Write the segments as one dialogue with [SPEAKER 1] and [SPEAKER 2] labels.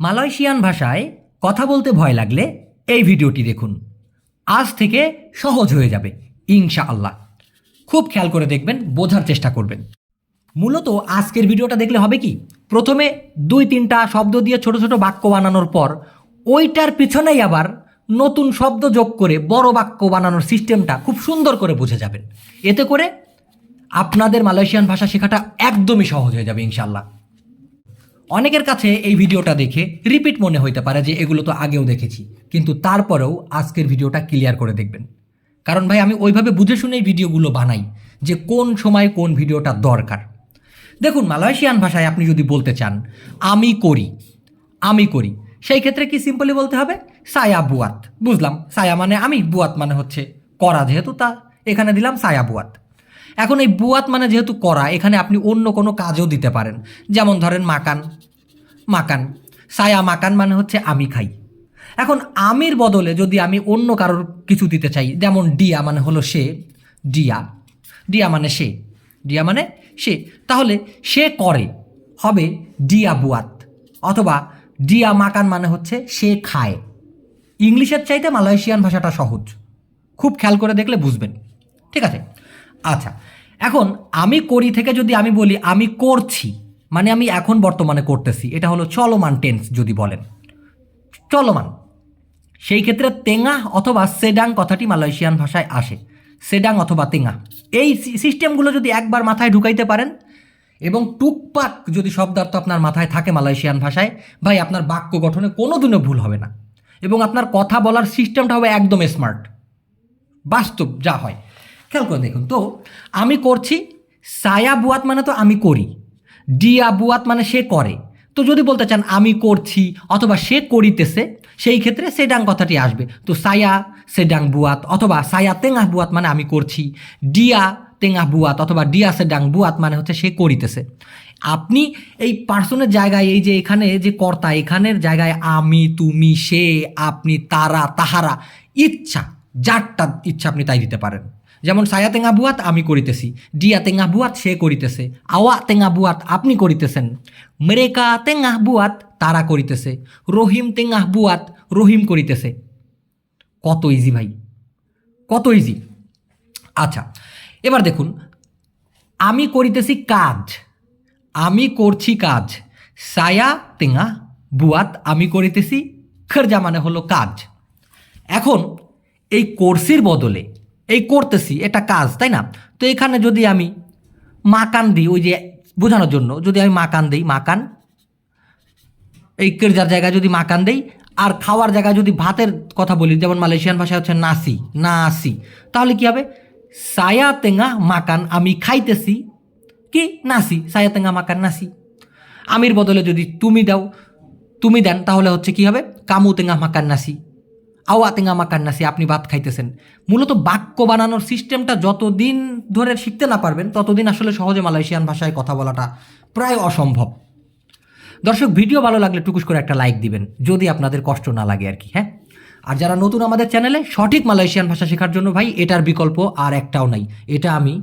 [SPEAKER 1] Malaysian ভাষায় কথা বলতে ভয় লাগলে এই ভিডিওটি দেখুন। আজ থেকে সহজ হয়ে যাবে ইনশাআল্লাহ। খুব খেয়াল করে দেখবেন, বোঝার চেষ্টা করবেন। মূলত আজকের ভিডিওটা দেখলে হবে কি, প্রথমে 2-3টা শব্দ দিয়ে ছোট ছোট বাক্য বানানোর পর ওইটার পিছনেই আবার নতুন শব্দ যোগ করে বড় বাক্য বানানোর সিস্টেমটা খুব সুন্দর করে বুঝে যাবেন। এতে করে আপনাদের মালয়েশিয়ান ভাষা শেখাটা একদমই সহজ হয়ে যাবে ইনশাআল্লাহ। অনেকের কাছে এই ভিডিওটা দেখে রিপিট মনে হইতে পারে যে এগুলো তো আগেও দেখেছি, কিন্তু তারপরেও আজকের ভিডিওটা ক্লিয়ার করে দেখবেন। কারণ ভাই, আমি ওইভাবে বুঝে শুনেই ভিডিওগুলো বানাই যে কোন সময় কোন ভিডিওটা দরকার। দেখুন, মালয়েশিয়ান ভাষায় আপনি যদি বলতে চান আমি করি, আমি করি, সেই ক্ষেত্রে কি সিম্পলি বলতে হবে সায়া বুয়াত। বুঝলাম, সায়া মানে আমি, বুয়াত মানে হচ্ছে করা, যেহেতু তা এখানে দিলাম সায়া বুয়াত। এখন এই বুয়াত মানে যেহেতু করা, এখানে আপনি অন্য কোনো কাজও দিতে পারেন। যেমন ধরেন মাকান, মাকান, সায়া মাকান মানে হচ্ছে আমি খাই। এখন আমির বদলে যদি আমি অন্য কারোর কিছু দিতে চাই, যেমন ডিয়া মানে হলো সে, ডিয়া, ডিয়া মানে সে, ডিয়া মানে সে, তাহলে সে করে হবে ডিয়া বুয়াত, অথবা ডিয়া মাকান মানে হচ্ছে সে খায়। ইংলিশের চাইতে মালয়েশিয়ান ভাষাটা সহজ, খুব খেয়াল করে দেখলে বুঝবেন। ঠিক আছে, আচ্ছা। এখন আমি করি থেকে যদি আমি বলি আমি করছি, মানে আমি এখন বর্তমানে করতেছি, এটা হলো চলমান টেন্স। যদি বলেন চলমান, সেই ক্ষেত্রে তেঙা অথবা সেডাং কথাটি মালয়েশিয়ান ভাষায় আসে। সেডাং অথবা তেঙা, এই সিস্টেমগুলো যদি একবার মাথায় ঢুকাইতে পারেন এবং টুকপাক যদি শব্দার্থ আপনার মাথায় থাকে মালয়েশিয়ান ভাষায়, ভাই আপনার বাক্য গঠনে কোনোদিনও ভুল হবে না এবং আপনার কথা বলার সিস্টেমটা হবে একদম স্মার্ট, বাস্তব যা হয়। খেয়াল করে দেখুন তো, আমি করছি, সায়া বুয়াত মানে তো আমি করি, ডিয়া বুয়াত মানে সে করে। তো যদি বলতে চান আমি করছি অথবা সে করিতেছে, সেই ক্ষেত্রে সেডাং কথাটি আসবে। তো সায়া সেডাং বুয়াত অথবা সায়া তেঙাহ বুয়াত মানে আমি করছি, ডিয়া তেঙাহ বুয়াত অথবা ডিয়া সেডাং বুয়াত মানে হচ্ছে সে করিতেছে। আপনি এই পার্সনের জায়গায়, এই যে এখানে যে কর্তা, এখানের জায়গায় আমি, তুমি, সে, আপনি, তারা, তাহারা, ইচ্ছা, যারটা ইচ্ছা আপনি তাই দিতে পারেন। যেমন সায়া তেঙা বুয়াত আমি করিতেছি, ডিয়া তেঙা বুয়াত সে করিতেছে, আওয়া তেঙা বুয়াত আপনি করিতেছেন, মেরেকা তেঙা বুয়াত তারা করিতেছে, রহিম তেঙা বুয়াত রহিম করিতেছে। কত ইজি ভাই, কত ইজি। আচ্ছা, এবার দেখুন, আমি করিতেছি কাজ, আমি করছি কাজ, সায়া তেঙা বুয়াত আমি করিতেছি, খরজা মানে হলো কাজ। এখন এই কোর্সির বদলে এই করতেছি, এটা কাজ, তাই না? তো এখানে যদি আমি মাকান দিই, ওই যে বোঝানোর জন্য যদি আমি মাকান দিই, মাকান, এই কেরজার জায়গায় যদি মাকান দেই, আর খাওয়ার জায়গায় যদি ভাতের কথা বলি, যেমন মালয়েশিয়ান ভাষায় হচ্ছে নাসি, নাসি, তাহলে কি হবে সায়া তেঙা মাকান আমি খাইতেছি কি নাসি, সায়া তেঙা মাকান নাসি। আমির বদলে যদি তুমি দাও, তুমি দেন, তাহলে হচ্ছে কি হবে কামু তেঙা মাকান নাসি, আওয়া তেঙা মাকান নাসি, আপনি ভাত খাইতেছেন। মূলত বাক্য বানানোর সিস্টেমটা যতদিন ধরে শিখতে না পারবেন, ততদিন আসলে সহজে মালয়েশিয়ান ভাষায় কথা বলাটা প্রায় অসম্ভব। দর্শক, ভিডিও ভালো লাগলে টুকুস করে একটা লাইক দিবেন, যদি আপনাদের কষ্ট না লাগে আর কি। হ্যাঁ, আর যারা নতুন আমাদের চ্যানেলে, সঠিক মালয়েশিয়ান ভাষা শেখার জন্য ভাই এটার বিকল্প আর একটাও নাই। এটা আমি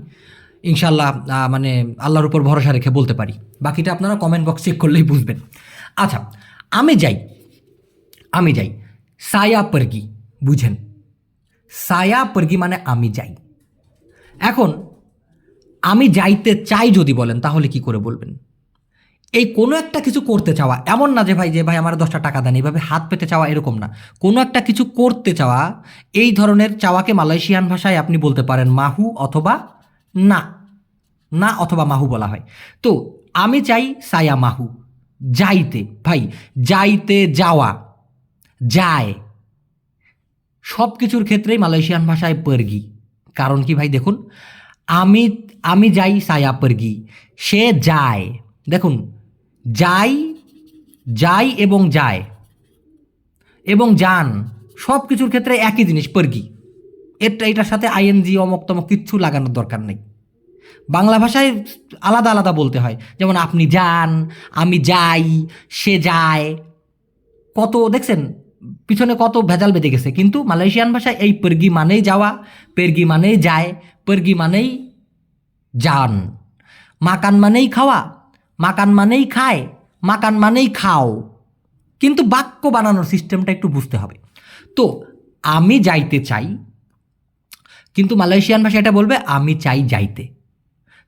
[SPEAKER 1] ইনশাল্লাহ মানে আল্লাহর উপর ভরসা রেখে বলতে পারি। বাকিটা আপনারা কমেন্ট বক্স চেক করলেই বুঝবেন। আচ্ছা, আমি যাই, আমি যাই, সায়া পরগি, বুঝেন, সায়া পরগি মানে আমি যাই। এখন আমি যাইতে চাই যদি বলেন, তাহলে কি করে বলবেন? এই কোনো একটা কিছু করতে চাওয়া, এমন না যে ভাই আমার 10টা টাকা দেন, এইভাবে হাত পেতে চাওয়া, এরকম না। কোনো একটা কিছু করতে চাওয়া, এই ধরনের চাওয়াকে মালয়েশিয়ান ভাষায় আপনি বলতে পারেন মাহু অথবা না, না অথবা মাহু বলা হয়। তো আমি চাই সায়া মাহু, যাইতে, ভাই যাইতে, যাওয়া, যায়, সব কিছুর ক্ষেত্রেই মালয়েশিয়ান ভাষায় পরগি। কারণ কি ভাই, দেখুন, আমি আমি যাই সায়া পরগি, সে যায়। দেখুন, যাই, যাই এবং যায় এবং যান, সব কিছুর ক্ষেত্রে একই জিনিস পরগি। এটার সাথে আইএনজি অমক তমক কিচ্ছু লাগানোর দরকার নেই। বাংলা ভাষায় আলাদা আলাদা বলতে হয়, যেমন আপনি যান, আমি যাই, সে যায়, কত দেখছেন পিছনে কত ভেজাল বেঁধে গেছে। কিন্তু মালয়েশিয়ান ভাষায় এই পরগি মানেই যাওয়া, পেরগি মানেই যায়, পরগি মানেই যান, মাকান মানেই খাওয়া, মাকান মানেই খায়, মাকান মানেই খাও। কিন্তু বাক্য বানানোর সিস্টেমটা একটু বুঝতে হবে। তো আমি যাইতে চাই, কিন্তু মালয়েশিয়ান ভাষা এটা বলবে আমি চাই যাইতে।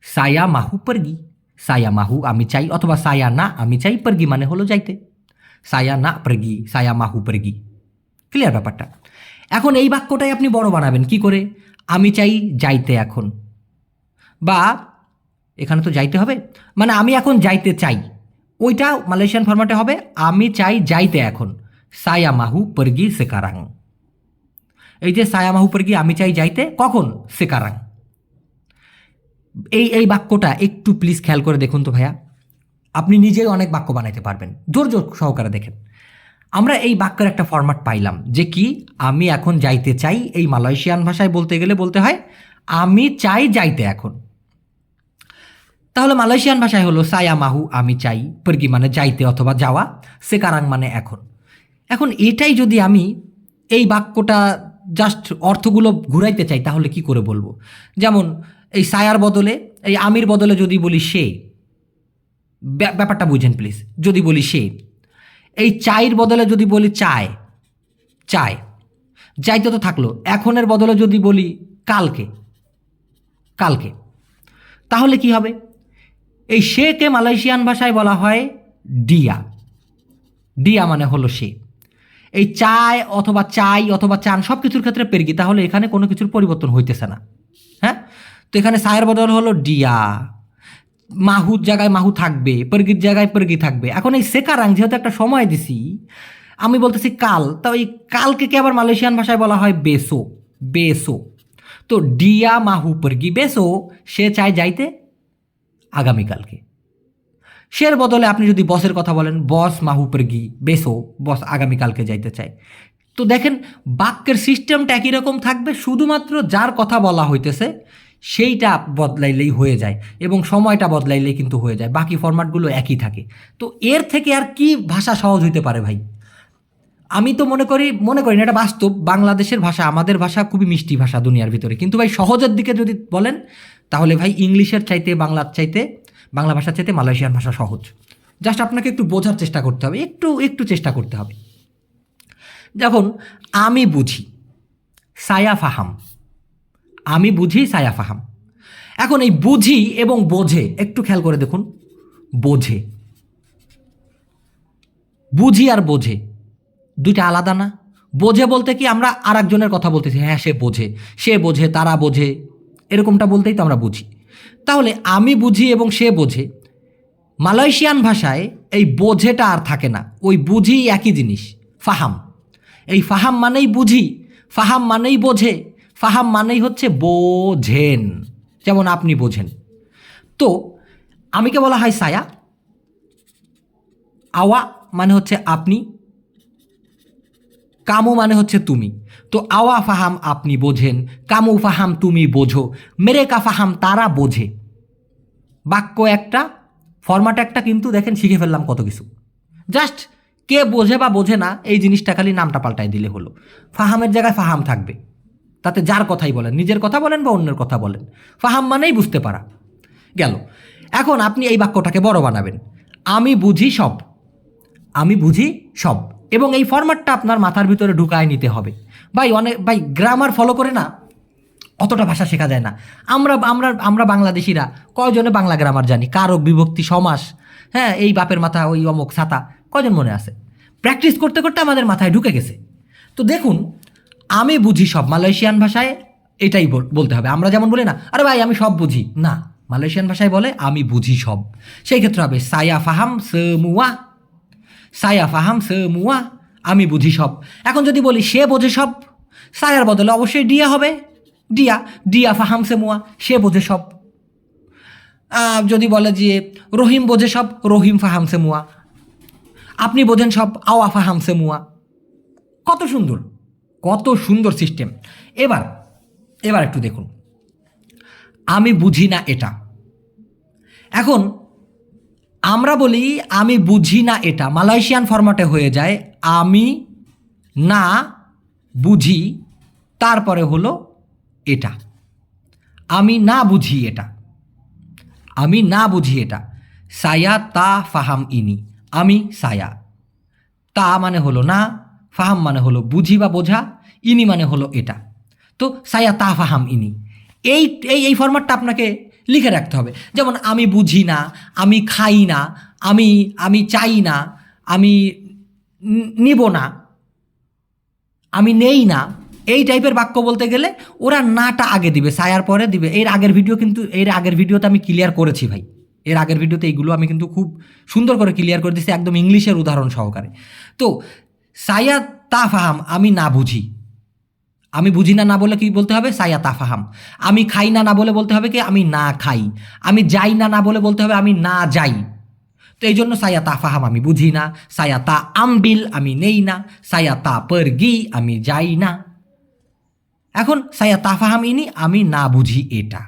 [SPEAKER 1] সায়া মাহু পারগি, সায়া মাহু আমি চাই, অথবা সায়া না আমি চাই, পারগি মানে হলো যাইতে। সায়া না পারগি, সায়া মাহু পারগি। ক্লিয়ার ব্যাপারটা? এখন এই বাক্যটাই আপনি বড় বানাবেন কি করে? আমি চাই যাইতে এখন, বা এখানে তো যাইতে হবে, মানে আমি এখন যাইতে চাই, ওইটা মালয়েশিয়ান ফরম্যাটে হবে আমি চাই যাইতে এখন, সায়া মাহু পারগি সেকারাং। এই যে সায়া মাহু পারগি আমি চাই যাইতে, কখন? সেকারাং। এই বাক্যটা একটু প্লিজ খেয়াল করে দেখুন তো ভাইয়া, আপনি নিজেই অনেক বাক্য বানাইতে পারবেন, জোর জোর সহকারে দেখেন। আমরা এই বাক্যের একটা ফরম্যাট পাইলাম যে কি, আমি এখন যাইতে চাই, এই মালয়েশিয়ান ভাষায় বলতে গেলে বলতে হয় আমি চাই যাইতে এখন। তাহলে মালয়েশিয়ান ভাষায় হলো সায়া মাহু আমি চাই, পারগি মানে যাইতে অথবা যাওয়া, সেকারাং মানে এখন। এখন এটাই যদি আমি এই বাক্যটা জাস্ট অর্থগুলো ঘুরাইতে চাই তাহলে কি করে বলবো? যেমন এই সায়ার বদলে, এই আমির বদলে যদি বলি সে, ব্যাপারটা বুঝেন প্লিজ। যদি বলি সে, এই চায়ের বদলে যদি বলি চায়, চায়, যাইতে তো থাকলো। এখনের বদলে যদি বলি কালকে, কালকে, তাহলে কি হবে? এই সেকে মালয়েশিয়ান ভাষায় বলা হয় ডিয়া, ডিয়া মানে হলো সে। এই চায় অথবা চাই অথবা চান সব কিছুর ক্ষেত্রে পেরগি, তাহলে এখানে কোনো কিছুর পরিবর্তন হইতেছে না। হ্যাঁ, তো এখানে সায়ের বদল হলো ডিয়া, মাহুর জায়গায় মাহু থাকবে, পেরগির জায়গায় পেরগি থাকবে। এখন এই সেকারাং যেহেতু একটা সময় দিছি, আমি বলতেছি কাল, তো এই কালকে কে আবার মালয়েশিয়ান ভাষায় বলা হয় বেসো, বেসো। তো ডিয়া মাহু পেরগি বেসো, সে চায় যাইতে আগামীকালকে। সের বদলে আপনি যদি বসের কথা বলেন, বস মাহু পেরগি বেসো, বস আগামীকালকে যাইতে চায়। তো দেখেন বাক্যের সিস্টেমটা একই রকম থাকবে, শুধুমাত্র যার কথা বলা হইতেছে সেইটা বদলাইলেই হয়ে যায়, এবং সময়টা বদলাইলেই কিন্তু হয়ে যায়, বাকি ফরম্যাটগুলো একই থাকে। তো এর থেকে আর কি ভাষা সহজ হইতে পারে ভাই? আমি তো মনে করি না, এটা বাস্তব। বাংলাদেশের ভাষা, আমাদের ভাষা খুবই মিষ্টি ভাষা দুনিয়ার ভিতরে, কিন্তু ভাই সহজের দিকে যদি বলেন তাহলে ভাই ইংলিশের চাইতে, বাংলার চাইতে, বাংলা ভাষার চাইতে মালয়েশিয়ান ভাষা সহজ। জাস্ট আপনাকে একটু বোঝার চেষ্টা করতে হবে, একটু একটু চেষ্টা করতে হবে। যখন আমি বুঝি, সায়া ফাহাম, আমি বুঝি সায়া ফাহাম। এখন এই বুঝি এবং বোঝে একটু খেয়াল করে দেখুন, বোঝে, বুঝি আর বোঝে দুইটা আলাদা না? বোঝে বলতে কি আমরা আর একজনের কথা বলতেছি, হ্যাঁ সে বোঝে, সে বোঝে, তারা বোঝে, এরকমটা বলতেই তো আমরা বুঝি। তাহলে আমি বুঝি এবং সে বোঝে, মালয়েশিয়ান ভাষায় এই বোঝেটা আর থাকে না, ওই বুঝি একই জিনিস, ফাহাম। এই ফাহাম মানেই বুঝি, ফাহাম মানেই বোঝে, ফাহাম মানেই হচ্ছে বোঝেন, যেমন আপনি বোঝেন। তো আমিকে বলা হয় সায়া, আওয়া মানে হচ্ছে আপনি, কামু মানে হচ্ছে তুমি। তো আওয়া ফাহাম আপনি বোঝেন, কামু ফাহাম তুমি বোঝো, মেরেকা ফাহাম তারা বোঝে। বাক্য একটা, ফরম্যাট একটা, কিন্তু দেখেন শিখে ফেললাম কত কিছু। জাস্ট কে বোঝে বা বোঝে না এই জিনিসটা খালি নামটা পাল্টাই দিলে হলো। ফাহামের জায়গায় ফাহাম থাকবে, তাতে যার কথাই বলেন, নিজের কথা বলেন বা অন্যের কথা বলেন, ফাহাম মানেই বুঝতে পারা গেল। এখন আপনি এই বাক্যটাকে বড় বানাবেন, আমি বুঝি সব, আমি বুঝি সব, এবং এই ফরম্যাটটা আপনার মাথার ভিতরে ঢুকায় নিতে হবে। ভাই গ্রামার ফলো করে না অতটা ভাষা শেখা যায় না। আমরা আমরা আমরা বাংলাদেশিরা কয়জনে বাংলা গ্রামার জানি? কারক, বিভক্তি, সমাস, হ্যাঁ এই বাপের মাথা ওই অমুক ছাতা, কয়জন মনে আছে? প্র্যাকটিস করতে করতে আমাদের মাথায় ঢুকে গেছে। তো দেখুন, আমি বুঝি সব মালয়েশিয়ান ভাষায় এটাই বলতে হবে। আমরা যেমন বলি না, আরে ভাই আমি সব বুঝি, না, মালয়েশিয়ান ভাষায় বলে আমি বুঝি সব। সেই ক্ষেত্রে হবে সায়া ফাহাম সেমুয়া, সায়া ফাহাম সেমুয়া, আমি বুঝি সব। এখন যদি বলি সে বোঝে সব, সায়ার বদলে অবশ্যই ডিয়া হবে, ডিয়া, ডিয়া ফাহাম সেমুয়া, সে বোঝে সব। যদি বলে যে রহিম বোঝে সব, রহিম ফাহাম সেমুয়া, আপনি বোঝেন সব, আওয়া ফাহাম সেমুয়া। কত সুন্দর, কত সুন্দর সিস্টেম। এবার এবার একটু দেখুন, আমি বুঝি না এটা। এখন আমরা বলি আমি বুঝি না এটা, মালয়েশিয়ান ফরম্যাটে হয়ে যায় আমি না বুঝি, তারপরে হলো এটা, আমি না বুঝি এটা, আমি না বুঝি এটা। সায়া তা ফাহাম ইনি, আমি সায়া, তা মানে হলো না, ফাহাম মানে হলো বুঝি বা বোঝা, ইনি মানে হলো এটা। তো সায়া তা ফাহাম ইনি, এই এই এই ফরম্যাটটা আপনাকে লিখে রাখতে হবে। যেমন আমি বুঝি না, আমি খাই না, আমি আমি চাই না, আমি নিব না, আমি নেই না, এই টাইপের বাক্য বলতে গেলে ওরা নাটা আগে দিবে, সায়ার পরে দিবে। এর আগের ভিডিওতে আমি ক্লিয়ার করেছি ভাই, এর আগের ভিডিওতে এইগুলো আমি কিন্তু খুব সুন্দর করে ক্লিয়ার করে দিচ্ছি, একদম ইংলিশের উদাহরণ সহকারে। তো সায়া তা ফাহাম আমি না বুঝি, আমি বুঝি না না বলে কি বলতে হবে, সায়া তা ফাহাম। আমি খাই না না বলে বলতে হবে কি, আমি না খাই। আমি যাই না না বলে বলতে হবে আমি না যাই। তো এই জন্য সায়া তা ফাহাম আমি বুঝি না, সায়া তা আমবিল আমি নেই না, সায়া তা পারগি আমি যাই না। এখন সায়া তা ফাহাম ইনি আমি না বুঝি এটা,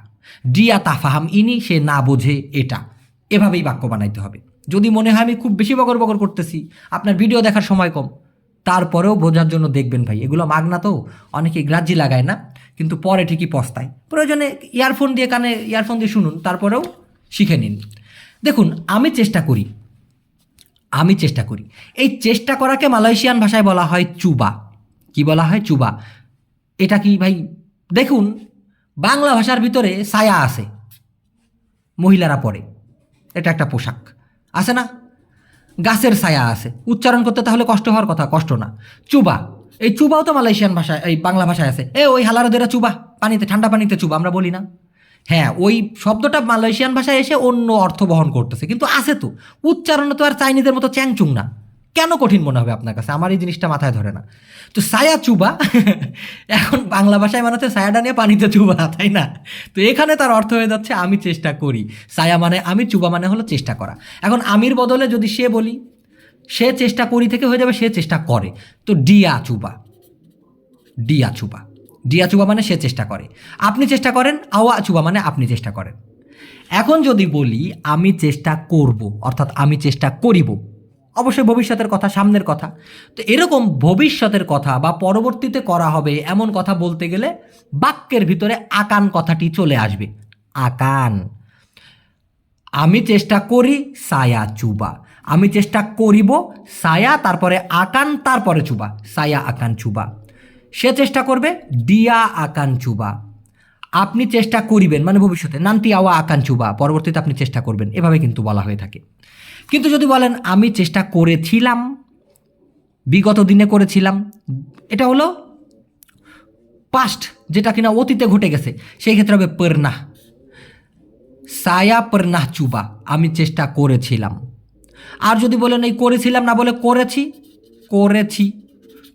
[SPEAKER 1] ডিয়া তা ফাহাম ইনি সে না বোঝে এটা। এভাবেই বাক্য বানাইতে হবে। যদি মনে হয় আমি খুব বেশি বকর বকর করতেছি, আপনার ভিডিও দেখার সময় কম, তারপরেও বোঝার জন্য দেখবেন ভাই, এগুলো মাগনা তো, অনেকে গ্রাহ্যি লাগায় না, কিন্তু পরে ঠিকই পস্তায়। প্রয়োজনে ইয়ারফোন দিয়ে কানে ইয়ারফোন দিয়ে শুনুন, তারপরেও শিখে নিন। দেখুন আমি চেষ্টা করি, এই চেষ্টা করাকে মালয়েশিয়ান ভাষায় বলা হয় চুবা। কি বলা হয়? চুবা। এটা কি ভাই? দেখুন বাংলা ভাষার ভিতরে সায়া আছে, মহিলারা পরে, এটা একটা পোশাক আছে না? গাছের ছায়া আছে, উচ্চারণ করতে তাহলে কষ্ট হওয়ার কথা, কষ্ট না। চুবা, এই চুবাও তো মালয়েশিয়ান ভাষায়, এই বাংলা ভাষায় আছে। ওই হালারোদেরা চুবা, পানিতে, ঠান্ডা পানিতে চুবা আমরা বলি না? হ্যাঁ, ওই শব্দটা মালয়েশিয়ান ভাষায় এসে অন্য অর্থ বহন করতেছে, কিন্তু আছে তো, উচ্চারণে তো আর চাইনিজের মতো চ্যাংচুং না। কেন কঠিন মনে হবে আপনার কাছে? আমার এই জিনিসটা মাথায় ধরে না। তো ছায়া চুবা এখন বাংলা ভাষায় মানে হচ্ছে ছায়াটা নিয়ে পানিতে চুবা, তাই না? তো এখানে তার অর্থ হয়ে যাচ্ছে আমি চেষ্টা করি। ছায়া মানে আমি, চুবা মানে হলো চেষ্টা করা। এখন আমির বদলে যদি সে বলি, সে চেষ্টা করি থেকে হয়ে যাবে সে চেষ্টা করে। তো ডিয়া চুবা, ডিয়া চুবা, ডিয়া চুবা মানে সে চেষ্টা করে। আপনি চেষ্টা করেন, আওয়া চুবা মানে আপনি চেষ্টা করেন। এখন যদি বলি আমি চেষ্টা করব, অর্থাৎ আমি চেষ্টা করিব, অবশ্যই ভবিষ্যতের কথা, সামনের কথা। তো এরকম ভবিষ্যতের কথা বা পরবর্তীতে করা হবে এমন কথা বলতে গেলে বাক্যের ভিতরে আকান কথাটি চলে আসবে। আকান, আমি চেষ্টা করি, সায়া চুবা। আমি চেষ্টা করিব, সায়া তারপরে আকান তারপরে চুবা, সায়া আকান চুবা। সে চেষ্টা করবে, ডিয়া আকান চুবা। আপনি চেষ্টা করিবেন মানে ভবিষ্যতে, নান্তি আওয়া আকান চুবা, পরবর্তীতে আপনি চেষ্টা করবেন, এভাবে কিন্তু বলা হয়ে থাকে। কিন্তু যদি বলেন আমি চেষ্টা করেছিলাম, বিগত দিনে করেছিলাম, এটা হলো পাস্ট, যেটা কিনা অতীতে ঘটে গেছে, সেই ক্ষেত্রে হবে পর্নাহ, সায়া পর্নাহ চুবা, আমি চেষ্টা করেছিলাম। আর যদি বলেন এই করেছিলাম না বলে করেছি, করেছি,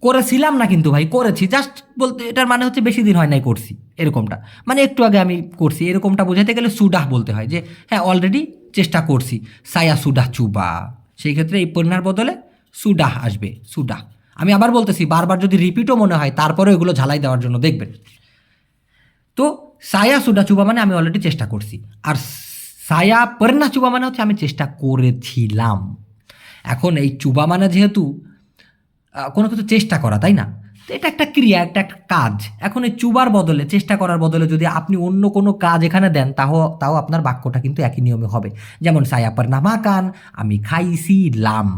[SPEAKER 1] করেছিলাম না কিন্তু ভাই, করেছি জাস্ট বলতে, এটার মানে হচ্ছে বেশি দিন হয় নাই করছি, এরকমটা মানে একটু আগে আমি করছি, এরকমটা বোঝাতে গেলে সুডাহ বলতে হয়, যে হ্যাঁ অলরেডি চেষ্টা করছি, সায়া সুডাহ চুবা। সেই ক্ষেত্রে এই পণ্যার বদলে সুডাহ আসবে, সুডাহ। আমি আবার বলতেছি, বারবার যদি রিপিটও মনে হয় তারপরে এগুলো ঝালাই দেওয়ার জন্য দেখবেন। তো সায়া সুডা চুবা মানে আমি অলরেডি চেষ্টা করছি, আর সায়া পর্না চুবা মানে হচ্ছে আমি চেষ্টা করেছিলাম। এখন এই চুবা মানে যেহেতু কোনো কিছু চেষ্টা করা, তাই না? তো এটা একটা ক্রিয়া, একটা কাজ। এখন এই চুবার বদলে, চেষ্টা করার বদলে যদি আপনি অন্য কোনো কাজ এখানে দেন, তাও আপনার বাক্যটা কিন্তু একই নিয়মে হবে। যেমন সায়া পর্নাহ মাকান, আমি খাইছিলাম।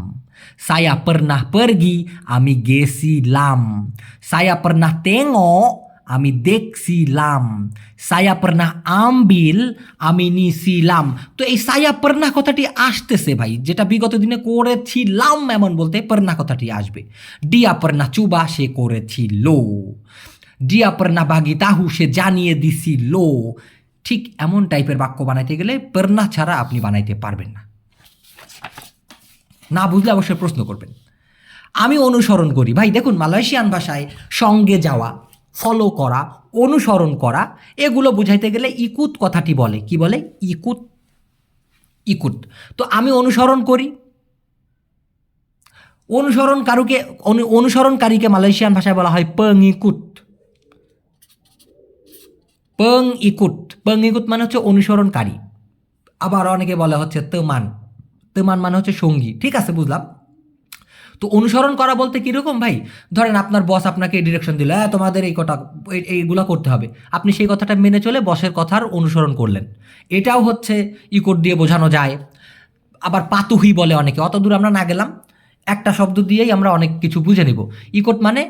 [SPEAKER 1] সায়া পর্নাহ পারগি, আমি গেছিলাম। সায়া পর্নাহ তেঙ্গok, আমি দেখছিলাম। সায়া পর্নাহ আমবিল, আমি নিছিলাম। তো এই সায়া পর্নাহ কথাটি আসতেছে ভাই, যেটা বিগত দিনে করেছিলাম এমন বলতে পর্নাহ কথাটি আসবে। ডিয়া পর্নাহ চুবা, সে করেছিল। ডিয়া পর্নাহ বাগি তাহু, সে জানিয়ে দিছিল। ঠিক এমন টাইপের বাক্য বানাইতে গেলে পর্নাহ ছাড়া আপনি বানাইতে পারবেন না। না বুঝলে অবশ্যই প্রশ্ন করবেন। আমি অনুসরণ করি ভাই, দেখুন মালয়েশিয়ান ভাষায় সঙ্গে যাওয়া, ফলো করা, অনুসরণ করা, এগুলো বুঝাইতে গেলে ইকুত কথাটি বলে। কি বলে? ইকুত, ইকুত। তো আমি অনুসরণ করি, অনুসরণকারীকে মালয়েশিয়ান ভাষায় বলা হয় পengikut, পengikut, পengikut মানে হচ্ছে অনুসরণকারী। আবার অনেকে বলে হচ্ছে তেমান, তেমান মানে হচ্ছে সঙ্গী। ঠিক আছে, বুঝলাম। তো অনুসরণ করা বলতে কীরকম ভাই? ধরেন আপনার বস আপনাকে ডিরেকশন দিল, হ্যাঁ তোমাদের এইগুলো করতে হবে, আপনি সেই কথাটা মেনে চলে বসের কথার অনুসরণ করলেন, এটাও হচ্ছে ইকোট দিয়ে বোঝানো যায়। আবার পাতুহি বলে অনেকে, অত দূর আমরা না গেলাম। একটা শব্দ দিয়েই আমরা অনেক কিছু বুঝে নিব। ইকোট মানে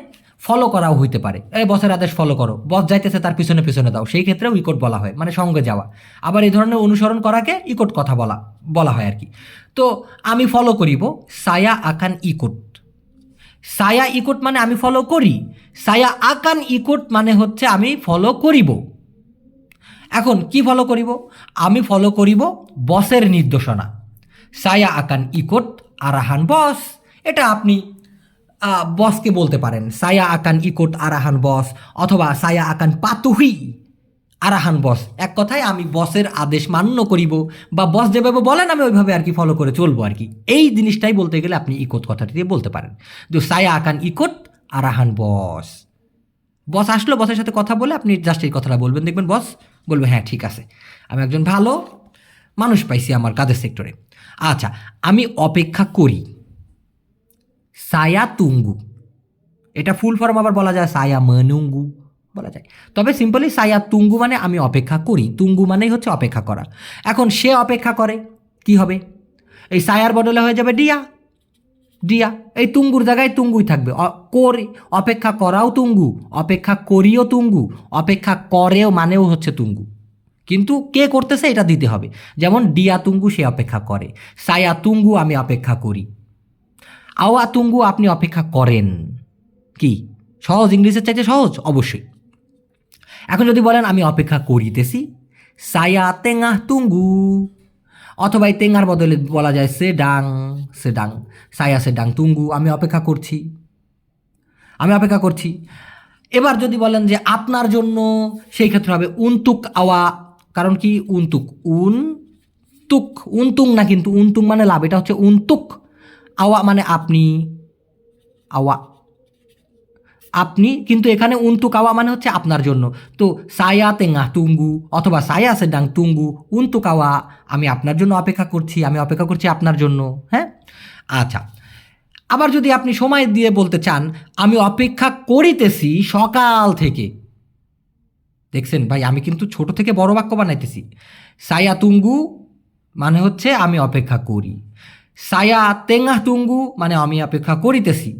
[SPEAKER 1] ফলো করাও হইতে পারে, এই বসের আদেশ ফলো করো, বস যাইতেছে তার পিছনে পিছনে দাও, সেই ক্ষেত্রেও ইকোট বলা হয়, মানে সঙ্গে যাওয়া। আবার এই ধরনের অনুসরণ করাকে ইকোট কথা বলা বলা হয় আর কি। তো আমি ফলো করিব, সায়া আকান ইকোট। সায়া ইকোট মানে আমি ফলো করি, সায়া আকান ইকোট মানে হচ্ছে আমি ফলো করিব। এখন কি ফলো করিব? আমি ফলো করিব বসের নির্দেশনা। সায়া আকান ইকোট আরাহান বস, এটা আপনি বসকে বলতে পারেন, সায়া আকান ইকোট আরাহান বস, অথবা সায়া আকান পাতুহি আরাহান বস। এক কথায় আমি বসের আদেশ মান্য করিব, বা বস যেভাবে বলেন আমি ওইভাবে আর কি ফলো করে চলবো আর কি। এই জিনিসটাই বলতে গেলে আপনি ইকোট কথাটি দিয়ে বলতে পারেন, যে সায়া আকান ইকোট আরাহান বস। বস আসলো, বসের সাথে কথা বলে আপনি জাস্ট এই কথাটা বলবেন, দেখবেন বস বলবে হ্যাঁ ঠিক আছে, আমি একজন ভালো মানুষ পাইছি আমার কাজের সেক্টরে। আচ্ছা, আমি অপেক্ষা করি, সায়া তুঙ্গু। এটা ফুল ফর্ম আবার বলা যায় সায়া মনুঙ্গু বলা যায়, তবে সিম্পলি সায়া তুঙ্গু মানে আমি অপেক্ষা করি, তুঙ্গু মানেই হচ্ছে অপেক্ষা করা। এখন সে অপেক্ষা করে, কি হবে? এই সায়ার বদলে হয়ে যাবে ডিয়া, ডিয়া। এই তুঙ্গুর জায়গায় তুঙ্গুই থাকবে। করি, অপেক্ষা করাও তুঙ্গু, অপেক্ষা করিও তুঙ্গু, অপেক্ষা করেও মানেও হচ্ছে তুঙ্গু, কিন্তু কে করতেছে এটা দিতে হবে। যেমন ডিয়া তুঙ্গু সে অপেক্ষা করে, সায়া তুঙ্গু আমি অপেক্ষা করি, আওয়া তুঙ্গু আপনি অপেক্ষা করেন। কি সহজ? ইংলিশের চাইতে সহজ অবশ্যই। এখন যদি বলেন আমি অপেক্ষা করিতেছি, সায়া তেঙ্গা তুঙ্গু, অথবা এই তেঙ্গার বদলে বলা যায় সেডাং, সেডাং, সায়া সেডাং তুঙ্গু, আমি অপেক্ষা করছি, আমি অপেক্ষা করছি। এবার যদি বলেন যে আপনার জন্য, সেই ক্ষেত্রে হবে উনতুক আওয়া। কারণ কি উনতুক, তুক, উনতুং না, কিন্তু উনতুং মানে লাভ, এটা হচ্ছে উনতুক। আওয়া মানে আপনি, আওয়া আপনি, কিন্তু এখানে উনতুক আওয়া মানে হচ্ছে আপনার জন্য। তো সায়া তেঙ্গা তুঙ্গু অথবা সায়া সেডাং তুঙ্গু উনতুক আওয়া, আমি আপনার জন্য অপেক্ষা করছি, আমি অপেক্ষা করছি আপনার জন্য। হ্যাঁ, আচ্ছা। আবার যদি আপনি সময় দিয়ে বলতে চান, আমি অপেক্ষা করিতেছি সকাল থেকে। দেখছেন ভাই, আমি কিন্তু ছোট থেকে বড় বাক্য বানাইতেছি। সায়া তুঙ্গু মানে হচ্ছে আমি অপেক্ষা করি, সায়া তেঙ্গা তুঙ্গু মানে আমি অপেক্ষা করিতেছি।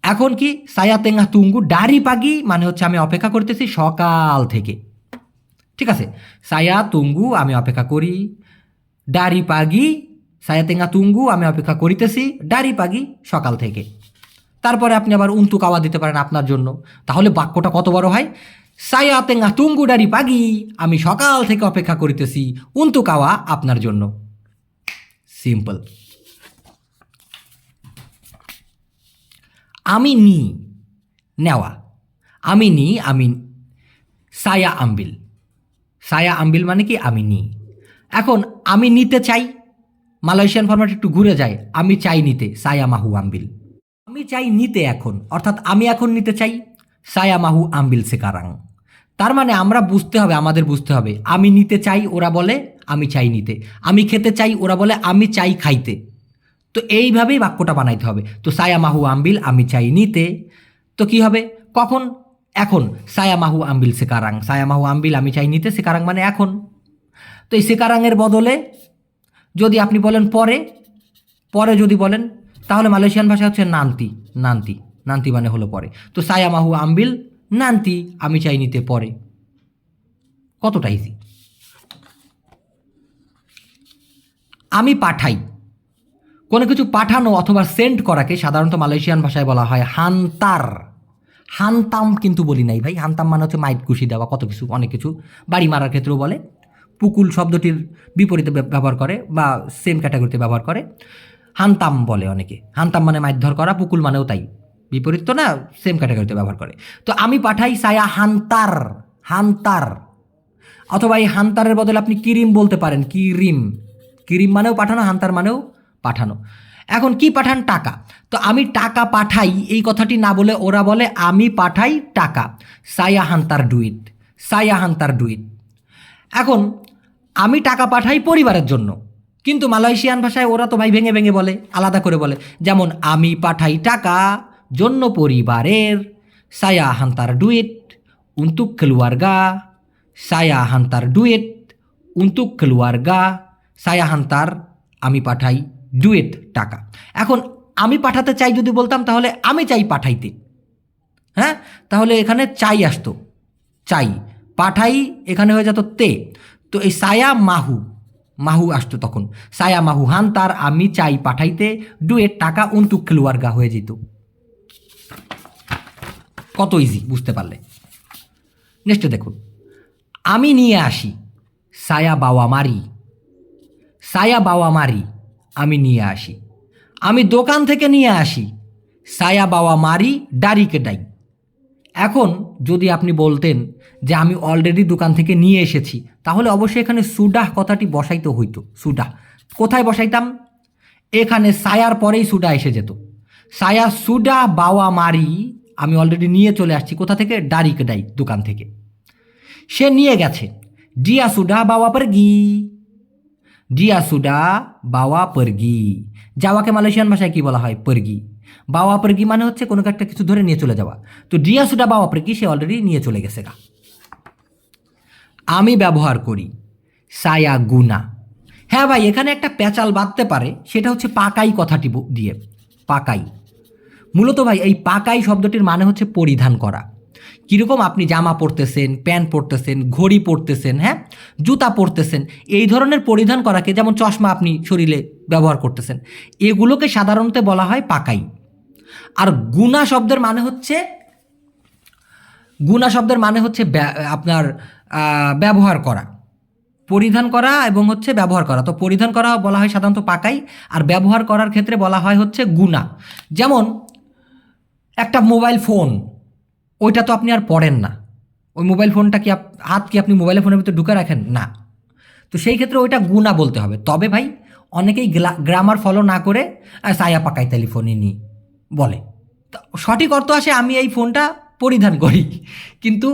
[SPEAKER 1] এখন কি সায়া তেঙ্গা তুঙ্গু ডারি পাগি মানে হচ্ছে আমি অপেক্ষা করতেছি সকাল থেকে। ঠিক আছে, সায়া তুঙ্গু আমি অপেক্ষা করি, ডারি পাগি, সায়া তেঙ্গা তুঙ্গু আমি অপেক্ষা করিতেছি, ডারি পাগি সকাল থেকে। তারপরে আপনি আবার উন্তু কাওয়া দিতে পারেন আপনার জন্য, তাহলে বাক্যটা কত বড় হয়? সায়া তেঙ্গা তুঙ্গু ডারি পাগি, আমি সকাল থেকে অপেক্ষা করিতেছি উন্তু কাওয়া আপনার জন্য। সিম্পল। আমি নি, নেওয়া, আমি নি, আমি সায়া আম্বিল, সায়া আম্বিল মানে কি আমি নি। এখন আমি নিতে চাই, মালয়েশিয়ান ফরম্যাট একটু ঘুরে যায়, আমি চাই নিতে, সায়া মাহু আম্বিল। আমি চাই নিতে এখন, অর্থাৎ আমি এখন নিতে চাই, সায়া মাহু আম্বিল সেকারাং। তার মানে আমরা বুঝতে হবে, আমাদের বুঝতে হবে, আমি নিতে চাই ওরা বলে আমি চাই নিতে, আমি খেতে চাই ওরা বলে আমি চাই খাইতে। তো এইভাবেই বাক্যটা বানাইতে হবে। তো সায়া মাহু আম্বিল আমি চাই নিতে, তো কি হবে কখন? এখন। সায়া মাহু আম্বিল সেকারাং, সায়া মাহু আম্বিল আমি চাই নিতে, সেকারাং মানে এখন। তো এই সেকারাংয়ের বদলে যদি আপনি বলেন পরে, পরে যদি বলেন, তাহলে মালয়েশিয়ান ভাষা হচ্ছে নান্তি, নান্তি, নান্তি মানে হলো পরে। তো সায়া মাহু আম্বিল নান্তি আমি চাই নিতে পরে। কতটা ইজি। আমি পাঠাই, কোনো কিছু পাঠানো অথবা সেন্ড করাকে সাধারণত মালয়েশিয়ান ভাষায় বলা হয় হান্তার। হান্তাম কিন্তু বলি নাই ভাই, হান্তাম মানে হচ্ছে মাইট ঘুষি দেওয়া, কত কিছু, অনেক কিছু, বাড়ি মারার ক্ষেত্রেও বলে। পুকুল শব্দটির বিপরীতে ব্যবহার করে বা সেম ক্যাটাগরিতে ব্যবহার করে, হান্তাম বলে অনেকে। হান্তাম মানে মারধর করা, পুকুল মানেও তাই, বিপরীত তো না, সেম ক্যাটাগরিতে ব্যবহার করে। তো আমি পাঠাই সায়া হান্তার, হান্তার। অথবা এই হান্তারের বদলে আপনি কিরিম বলতে পারেন, কিরিম, কিরিম মানেও পাঠানো, হান্তার মানেও পাঠানো। এখন কি পাঠান? টাকা। তো আমি টাকা পাঠাই এই কথাটি না বলে ওরা বলে আমি পাঠাই টাকা, সায়া হান্তার ডুইট, সায়া হান্তার ডুইট। এখন আমি টাকা পাঠাই পরিবারের জন্য, কিন্তু মালয়েশিয়ান ভাষায় ওরা তো ভাই ভেঙে ভেঙে বলে, আলাদা করে বলে। যেমন আমি পাঠাই টাকা জন্য পরিবারের, সায়া হান্তার ডুইট উন্তুক কেলুয়ারগা, সায়া হান্তার ডুইট উন্তুক কেলুয়ারগা, সায়া হান্তার আমি পাঠাই ডুয়েট টাকা। এখন আমি পাঠাতে চাই যদি বলতাম তাহলে আমি চাই পাঠাইতে, হ্যাঁ, তাহলে এখানে চাই আসতো, চাই, পাঠাই এখানে হয়ে যেত তে। তো এই সায়া মাহু, মাহু আসতো তখন, সায়া মাহু হান তার আমি চাই পাঠাইতে ডুয়েট টাকা উন্তুক খেলুয়ারগা হয়ে যেত। কত ইজি বুঝতে পারলে। নেক্সটে দেখুন, আমি নিয়ে আসি, সায়া বাওয়া মারি, সায়া বাওয়া মারি, আমি নিয়ে আসি। আমি দোকান থেকে নিয়ে আসি, সায়া বাওয়া মারি ডারিকে ডাই। এখন যদি আপনি বলতেন যে আমি অলরেডি দোকান থেকে নিয়ে এসেছি, তাহলে অবশ্যই এখানে সুডাহ কথাটি বসাইতে হইতো। সুডাহ কোথায় বসাইতাম? এখানে সায়ার পরেই সুডা এসে যেত। সায়া সুডা বাওয়া মারি, আমি অলরেডি নিয়ে চলে আসছি কোথা থেকে? ডারিকে ডাই, দোকান থেকে। সে নিয়ে গেছে, ডিয়া সুডা বাওয়া পারগি, ডিয়া সুডা বাওয়া পারগি। যাওয়াকে মালয়েশিয়ান ভাষায় কি বলা হয়? পারগি। বাওয়া পারগি মানে হচ্ছে কোনো একটা কিছু ধরে নিয়ে চলে যাওয়া। তো ডিয়া সুডা বাওয়া পারগি, সে অলরেডি নিয়ে চলে গেছে গা। আমি ব্যবহার করি, সায়া গুনা। হ্যাঁ ভাই, এখানে একটা প্যাচাল বাঁধতে পারে, সেটা হচ্ছে পাকাই কথাটি দিয়ে। পাকাই মূলত ভাই, এই পাকাই শব্দটির মানে হচ্ছে পরিধান করা। কীরকম? আপনি জামা পরতেছেন, প্যান্ট পরতেছেন, ঘড়ি পরতেছেন, হ্যাঁ, জুতা পরতেছেন, এই ধরনের পরিধান করাকে, যেমন চশমা আপনি শরীরে ব্যবহার করতেছেন, এগুলোকে সাধারণত বলা হয় পাকাই। আর গুনা শব্দের মানে হচ্ছে, গুনা শব্দের মানে হচ্ছে আপনার ব্যবহার করা, পরিধান করা এবং হচ্ছে ব্যবহার করা। তো পরিধান করা বলা হয় সাধারণত পাকাই, আর ব্যবহার করার ক্ষেত্রে বলা হয় হচ্ছে গুনা। যেমন একটা মোবাইল ফোন, ওইটা তো আপনি আর পড়েন না, ওই মোবাইল ফোনটা কি হাত কি আপনি মোবাইল ফোনের ভিতরে ঢুকে রাখেন না, তো সেই ক্ষেত্রে ওইটা গুনা বলতে হবে। তবে ভাই অনেকেই গ্রামার ফলো না করে সায়া পাকাই টেলিফোনে নি বলে। সঠিক অর্থ আসে আমি এই ফোনটা পরিধান করি, কিন্তু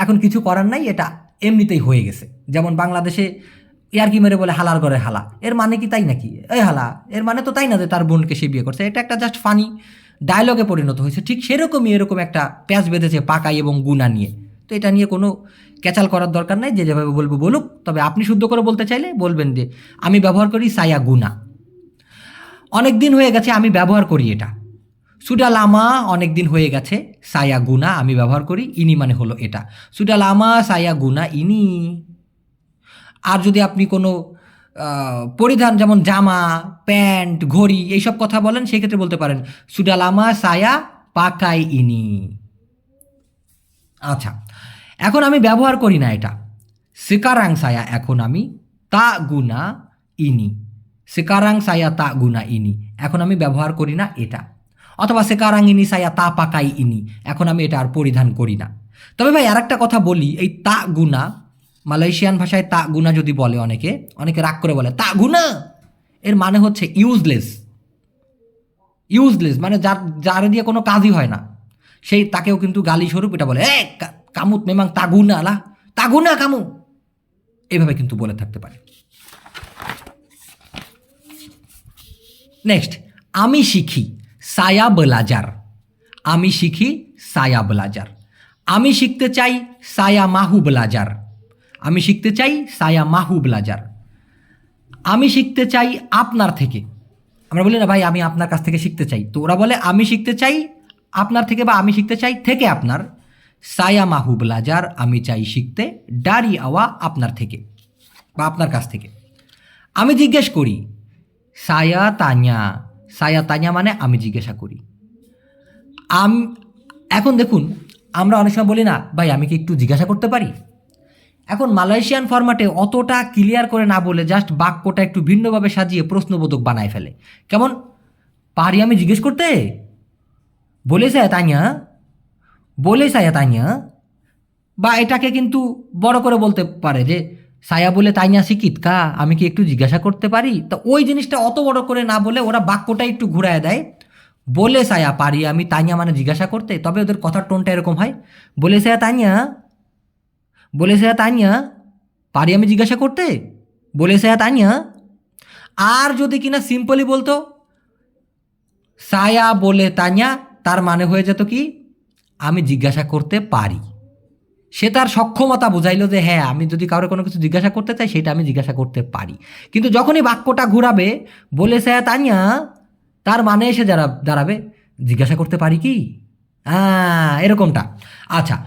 [SPEAKER 1] এখন কিছু করার নাই, এটা এমনিতেই হয়ে গেছে। যেমন বাংলাদেশে ইয়ারকি মেরে বলে হালার ঘরে হালা, এর মানে কি তাই নাকি? এই হালা, এর মানে তো তাই না যে তার বোনকে সে বিয়ে করছে। এটা একটা জাস্ট ফানি ডায়লগে পরিণত হয়েছে। ঠিক সেরকমই এরকম একটা প্যাচ বেঁধেছে পাকাই এবং গুনা নিয়ে। তো এটা নিয়ে কোনো ক্যাচাল করার দরকার নাই, যে যেভাবে বলবো বলুক। তবে আপনি শুদ্ধ করে বলতে চাইলে বলবেন যে আমি ব্যবহার করি সায়া গুনা। অনেক দিন হয়ে গেছে আমি ব্যবহার করি এটা। সুডা লামা, অনেক দিন হয়ে গেছে, সায়া গুনা আমি ব্যবহার করি, ইনি মানে হলো এটা। সুডা লামা সায়া গুনা ইনি। আর যদি আপনি কোনো পরিধান যেমন জামা, প্যান্ট, ঘড়ি এইসব কথা বলেন, সেক্ষেত্রে বলতে পারেন সুডা লামা সায়া পাকাই ইনি। আচ্ছা, এখন আমি ব্যবহার করি না এটা। সেকারাং সায়া, এখন আমি তা গুনা ইনি। সেকারাং সায়া তা গুনা ইনি, এখন আমি ব্যবহার করি না এটা। অথবা সেকারাং ইনি সায়া তা পাকাই ইনি, এখন আমি এটা আর পরিধান করি না। তবে ভাই আর একটা কথা বলি, এই তা গুনা, মালয়েশিয়ান ভাষায় তা গুনা যদি বলে অনেকে, অনেকে রাগ করে বলে তা গুনা, এর মানে হচ্ছে ইউজলেস। ইউজলেস মানে যার দিয়ে কোনো কাজই হয় না, সেই তাকেও কিন্তু গালি স্বরূপ এটা বলে, এ কামুত মেমাং তাগুনা লা, তাগুনা কামু, এভাবে কিন্তু বলে থাকতে পারে। নেক্সট, আমি শিখি, সায়া বেলাজার। আমি শিখি, সায়া বেলাজার। আমি শিখতে চাই, সায়া মাহু বেলাজার। আমি শিখতে চাই, সায়া মাহু বেলাজার। আমি শিখতে চাই আপনার থেকে। আমরা বলি না ভাই আমি আপনার কাছ থেকে শিখতে চাই, তো ওরা বলে আমি শিখতে চাই আপনার থেকে, বা আমি শিখতে চাই থেকে আপনার। সায়া মাহু বেলাজার, আমি চাই শিখতে, ডারি আওয়া আপনার থেকে বা আপনার কাছ থেকে। আমি জিজ্ঞেস করি, সায়া তানিয়া। সায়া তানিয়া মানে আমি জিজ্ঞাসা করি। এখন দেখুন, আমরা অনেক সময় বলি না ভাই আমি কি একটু জিজ্ঞাসা করতে পারি। এখন মালয়েশিয়ান ফরম্যাটে অতটা ক্লিয়ার করে না বলে জাস্ট বাক্যটা একটু ভিন্নভাবে সাজিয়ে প্রশ্নবোধক বানায় ফেলে। কেমন, পারি আমি জিজ্ঞেস করতে, বলে সায়া তানিয়া, বলে সায়া তানিয়া। বা এটাকে কিন্তু বড় করে বলতে পারে যে সায়া বলে তাইনা শিকিত কা, আমি কি একটু জিজ্ঞাসা করতে পারি। তো ওই জিনিসটা অত বড় করে না বলে ওরা বাক্যটা একটু ঘুরায় দেয়, বলে সায়া পারি আমি, তাইনা মানে জিজ্ঞাসা করতে। তবে ওদের কথার টোনটা এরকম হয়, বলে সায়া তাইনা, বলে সায়া তাইনা, পারি আমি জিজ্ঞাসা করতে, বলে সায়া তাইনা। আর যদি কিনা সিম্পলি বলতো সায়া বলে তাইনা, তার মানে হয়ে যেত কি আমি জিজ্ঞাসা করতে পারি। সে তার সক্ষমতা বুঝাইলো যে হ্যাঁ আমি যদি কারো কোনো কিছু জিজ্ঞাসা করতে চাই সেটা আমি জিজ্ঞাসা করতে পারি। কিন্তু যখনই বাক্যটা ঘুরাবে বলে সায়া তানিয়া, তার মানে এসে যারা দাঁড়াবে জিজ্ঞাসা করতে পারি কি, এরকমটা। আচ্ছা,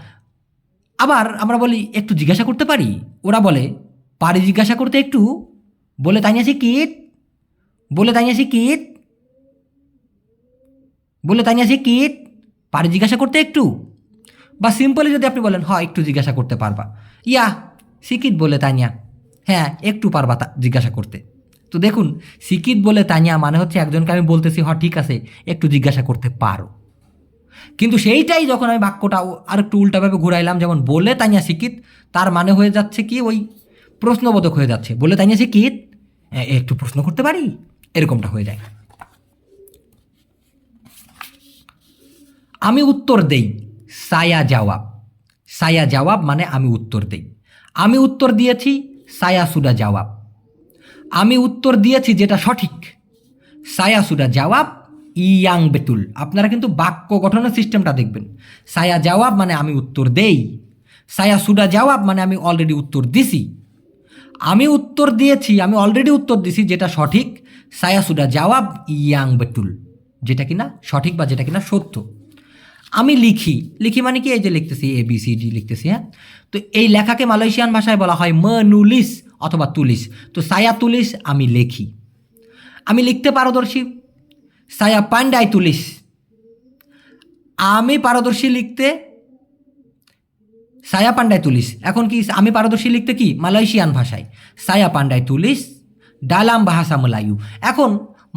[SPEAKER 1] আবার আমরা বলি একটু জিজ্ঞাসা করতে পারি, ওরা বলে পারি জিজ্ঞাসা করতে একটু, বলে তাই না শিক্ষিত, বলে তাই না শিক্ষিত, বলে তাই না শিক্ষিত, পারি জিজ্ঞাসা করতে একটু। বা সিম্পলি যদি আপনি বলেন হ্যাঁ একটু জিজ্ঞাসা করতে পারবা, ইয়া শিক্ষিত বলে তাইয়া, হ্যাঁ একটু পারবা জিজ্ঞাসা করতে। তো দেখুন, শিক্ষিত বলে তাইয়া মানে হচ্ছে একজনকে আমি বলতেছি হ্যাঁ ঠিক আছে একটু জিজ্ঞাসা করতে পারো, কিন্তু সেইটাই যখন আমি বাক্যটা আর একটু উল্টাভাবে ঘুরাইলাম, যেমন বলে তাইয়া শিক্ষিত, তার মানে হয়ে যাচ্ছে কি ওই প্রশ্নবোধক হয়ে যাচ্ছে, বলে তাইয়া শিক্ষিত একটু প্রশ্ন করতে পারি, এরকমটা হয়ে যায়। আমি উত্তর দেই, সায়া জবাব, সায়া জবাব মানে আমি উত্তর দেই। আমি উত্তর দিয়েছি, সায়া সুডা জবাব। আমি উত্তর দিয়েছি যেটা সঠিক, সায়া সুডা জবাব ইয়াং বেতুল। আপনারা কিন্তু বাক্য গঠনের সিস্টেমটা দেখবেন। সায়া জবাব মানে আমি উত্তর দেই, সায়া সুডা জবাব মানে আমি অলরেডি উত্তর দিছি। আমি উত্তর দিয়েছি, আমি অলরেডি উত্তর দিছি যেটা সঠিক, সায়া সুডা জবাব ইয়াং বেতুল, যেটা কিনা সঠিক বা যেটা কিনা সত্য। আমি লিখি, লিখি মানে কি এই যে লিখতেছি ABCD লিখতেছি, হ্যাঁ। তো এই লেখাকে মালয়েশিয়ান ভাষায় বলা হয় মেনুলিস অথবা তুলিস। তো সায়া তুলিস আমি লেখি। আমি লিখতে পারদর্শী, সায়া পান্ডাই তুলিস। আমি পারদর্শী লিখতে, সায়া পান্ডাই তুলিস। এখন কি আমি পারদর্শী লিখতে কি মালয়েশিয়ান ভাষায়, সায়া পান্ডাই তুলিস ডালাম ভাষা মালায়ু। এখন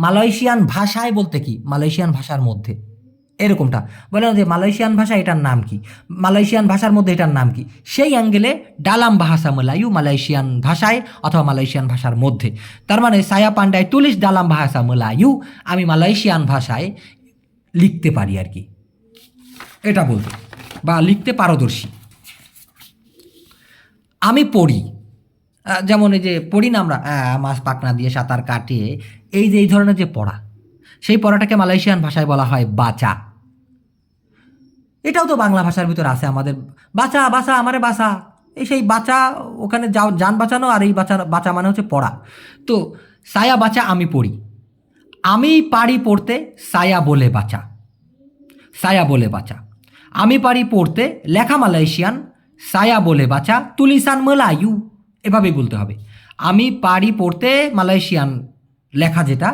[SPEAKER 1] মালয়েশিয়ান ভাষায় বলতে কি মালয়েশিয়ান ভাষার মধ্যে, এরকমটা বলে যে মালয়েশিয়ান ভাষা এটার নাম কি, মালয়েশিয়ান ভাষার মধ্যে এটার নাম কি, সেই অ্যাঙ্গেলে ডালাম ভাষা মালায়ু মালয়েশিয়ান ভাষায় অথবা মালয়েশিয়ান ভাষার মধ্যে। তার মানে সায়া পান্ডায় তুলিস ডালাম ভাষা মালায়ু, আমি মালয়েশিয়ান ভাষায় লিখতে পারি আর কি, এটা বলতে, বা লিখতে পারদর্শী। আমি পড়ি, যেমন এই যে পড়ি না আমরা মাছ পাকনা দিয়ে সাঁতার কাটে, এই যে এই ধরনের যে পড়া, সেই পড়াটাকে মালয়েশিয়ান ভাষায় বলা হয় বাচা। এটাও তো বাংলা ভাষার ভিতর আছে আমাদের, বাঁচা বাঁচা আমারে বাঁচা, এই সেই বাঁচা, ওখানে যাও যান বাঁচানো, আর এই বাঁচা, বাঁচা মানে হচ্ছে পড়া। তো সায়া বাঁচা আমি পড়ি, আমি পারি পড়তে সায়া বলে বাঁচা, সায়া বলে বাঁচা। আমি পারি পড়তে লেখা মালয়েশিয়ান, সায়া বলে বাঁচা তুলিসান মেলায়ু, এভাবেই বলতে হবে। আমি পারি পড়তে মালয়েশিয়ান লেখা যেটা,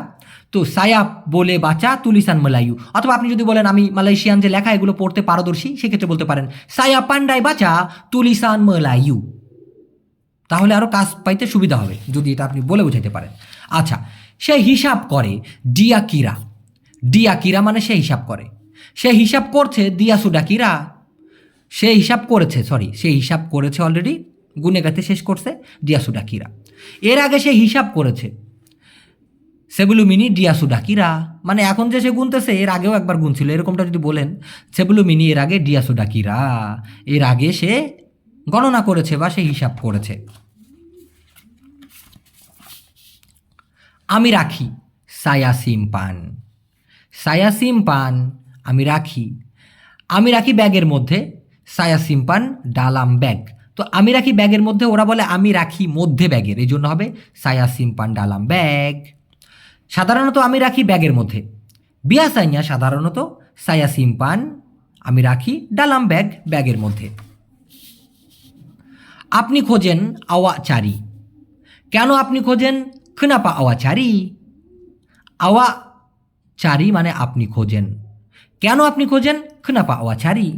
[SPEAKER 1] তো সায়া বলে বাঁচা তুলিসান মেলায়ু। অথবা আপনি যদি বলেন আমি মালয়েশিয়ান যে লেখা এগুলো পড়তে পারদর্শী, সেক্ষেত্রে বলতে পারেন সায়া পান্ডাই বাঁচা তুলিসান মেলায়ু। তাহলে আরও কাজ পাইতে সুবিধা হবে যদি এটা আপনি বলে বোঝাইতে পারেন। আচ্ছা, সে হিসাব করে ডিয়াকিরা, ডিয়াকিরা মানে সে হিসাব করে, সে হিসাব করছে দিয়াসুডাকিরা, সে হিসাব করেছে, সরি সে হিসাব করেছে অলরেডি, গুনে গাতে শেষ করছে ডিয়াসুডাকিরা। এর আগে সে হিসাব করেছে সেবুলুমিনি ডিয়াসুডাকিরা, মানে এখন যে সে গুনতেছে এর আগেও একবার গুনছিল, এরকমটা যদি বলেন সেবুলুমিনি এর আগে ডিয়াসুডাকিরা, এর আগে সে গণনা করেছে বা সে হিসাব করেছে। আমি রাখি সায়া সিমপান, সায়া সিমপান আমি রাখি, আমি রাখি ব্যাগের মধ্যে, সায়া সিমপান ডালাম ব্যাগ। তো আমি রাখি ব্যাগের মধ্যে, ওরা বলে আমি রাখি মধ্যে ব্যাগের, এই জন্য হবে সায়া সিমপান ডালাম ব্যাগ। সাধারণত আমি রাখি ব্যাগের মধ্যে, বিয়াসাইয়া সাধারণত সায়া সিমপান আমি রাখি ডালাম ব্যাগ, ব্যাগের মধ্যে। আপনি খোঁজেন আওয়া চারি, কেন আপনি খোঁজেন খেনাপা আওয়া চারি, আওয়া চারি মানে আপনি খোঁজেন, কেন আপনি খোঁজেন খেনাপা আওয়া চারি,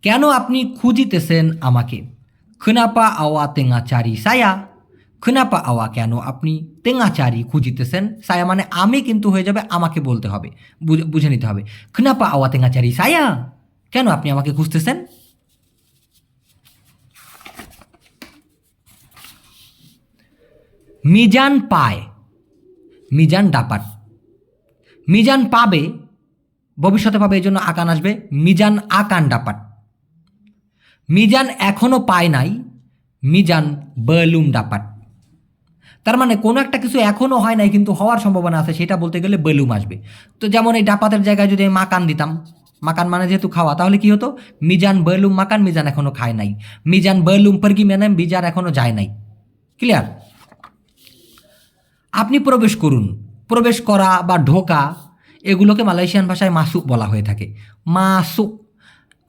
[SPEAKER 1] কেন আপনি খুঁজিতেছেন আমাকে, খেনাপা আওয়া তেঙ্গা চারি সায়া, খেনাপা আওয়া কেন আপনি তেঙ্গা চারি খুঁজিতেছেন, সায়া মানে আমি, কিন্তু হয়ে যাবে আমাকে বলতে হবে, বুঝে নিতে হবে। খেনাপা আওয়া তেঙ্গা চারি সায়া, কেন আপনি আমাকে খুঁজতেছেন। মিজান পায়, মিজান ডাপাট, মিজান পাবে ভবিষ্যতে পাবে, এই জন্য আকান আসবে, মিজান আকান ডাপাট। মিজান এখনো পায় নাই, মিজান বেলুম ডাপাট। তার মানে কোনো একটা কিছু এখনো হয় নাই কিন্তু হওয়ার সম্ভাবনা আছে, সেটা বলতে গেলে বেলুম আসবে। তো যেমন এই ডাপাতের জায়গায় যদি আমি মাকান দিতাম, মাকান মানে যেহেতু খাওয়া, তাহলে কি হতো মিজান বেলুম মাকান, মিজান এখনো খায় নাই, মিজান বেলুম পারগি মানে মিজান এখনো যায় নাই। ক্লিয়ার। আপনি প্রবেশ করুন, প্রবেশ করা বা ঢোকা, এগুলোকে মালয়েশিয়ান ভাষায় মাসুক বলা হয়ে থাকে। মাসুক,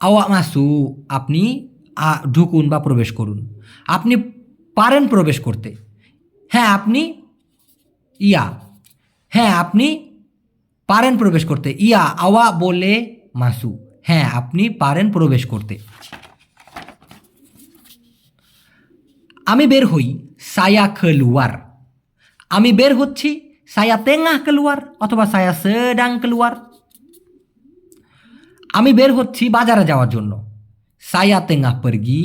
[SPEAKER 1] আওয়া মাসুক, আপনি ঢুকুন বা প্রবেশ করুন। আপনি পারেন প্রবেশ করতে, হ্যাঁ আপনি ইয়া, হ্যাঁ আপনি পারেন প্রবেশ করতে, ইয়া আওয়া বলে মাসু, হ্যাঁ আপনি পারেন প্রবেশ করতে। আমি বের হই, সায়া keluar, আমি বের হচ্ছি, saya tengah keluar অথবা saya sedang keluar। আমি বের হচ্ছি বাজারে যাওয়ার জন্য, saya tengah pergi,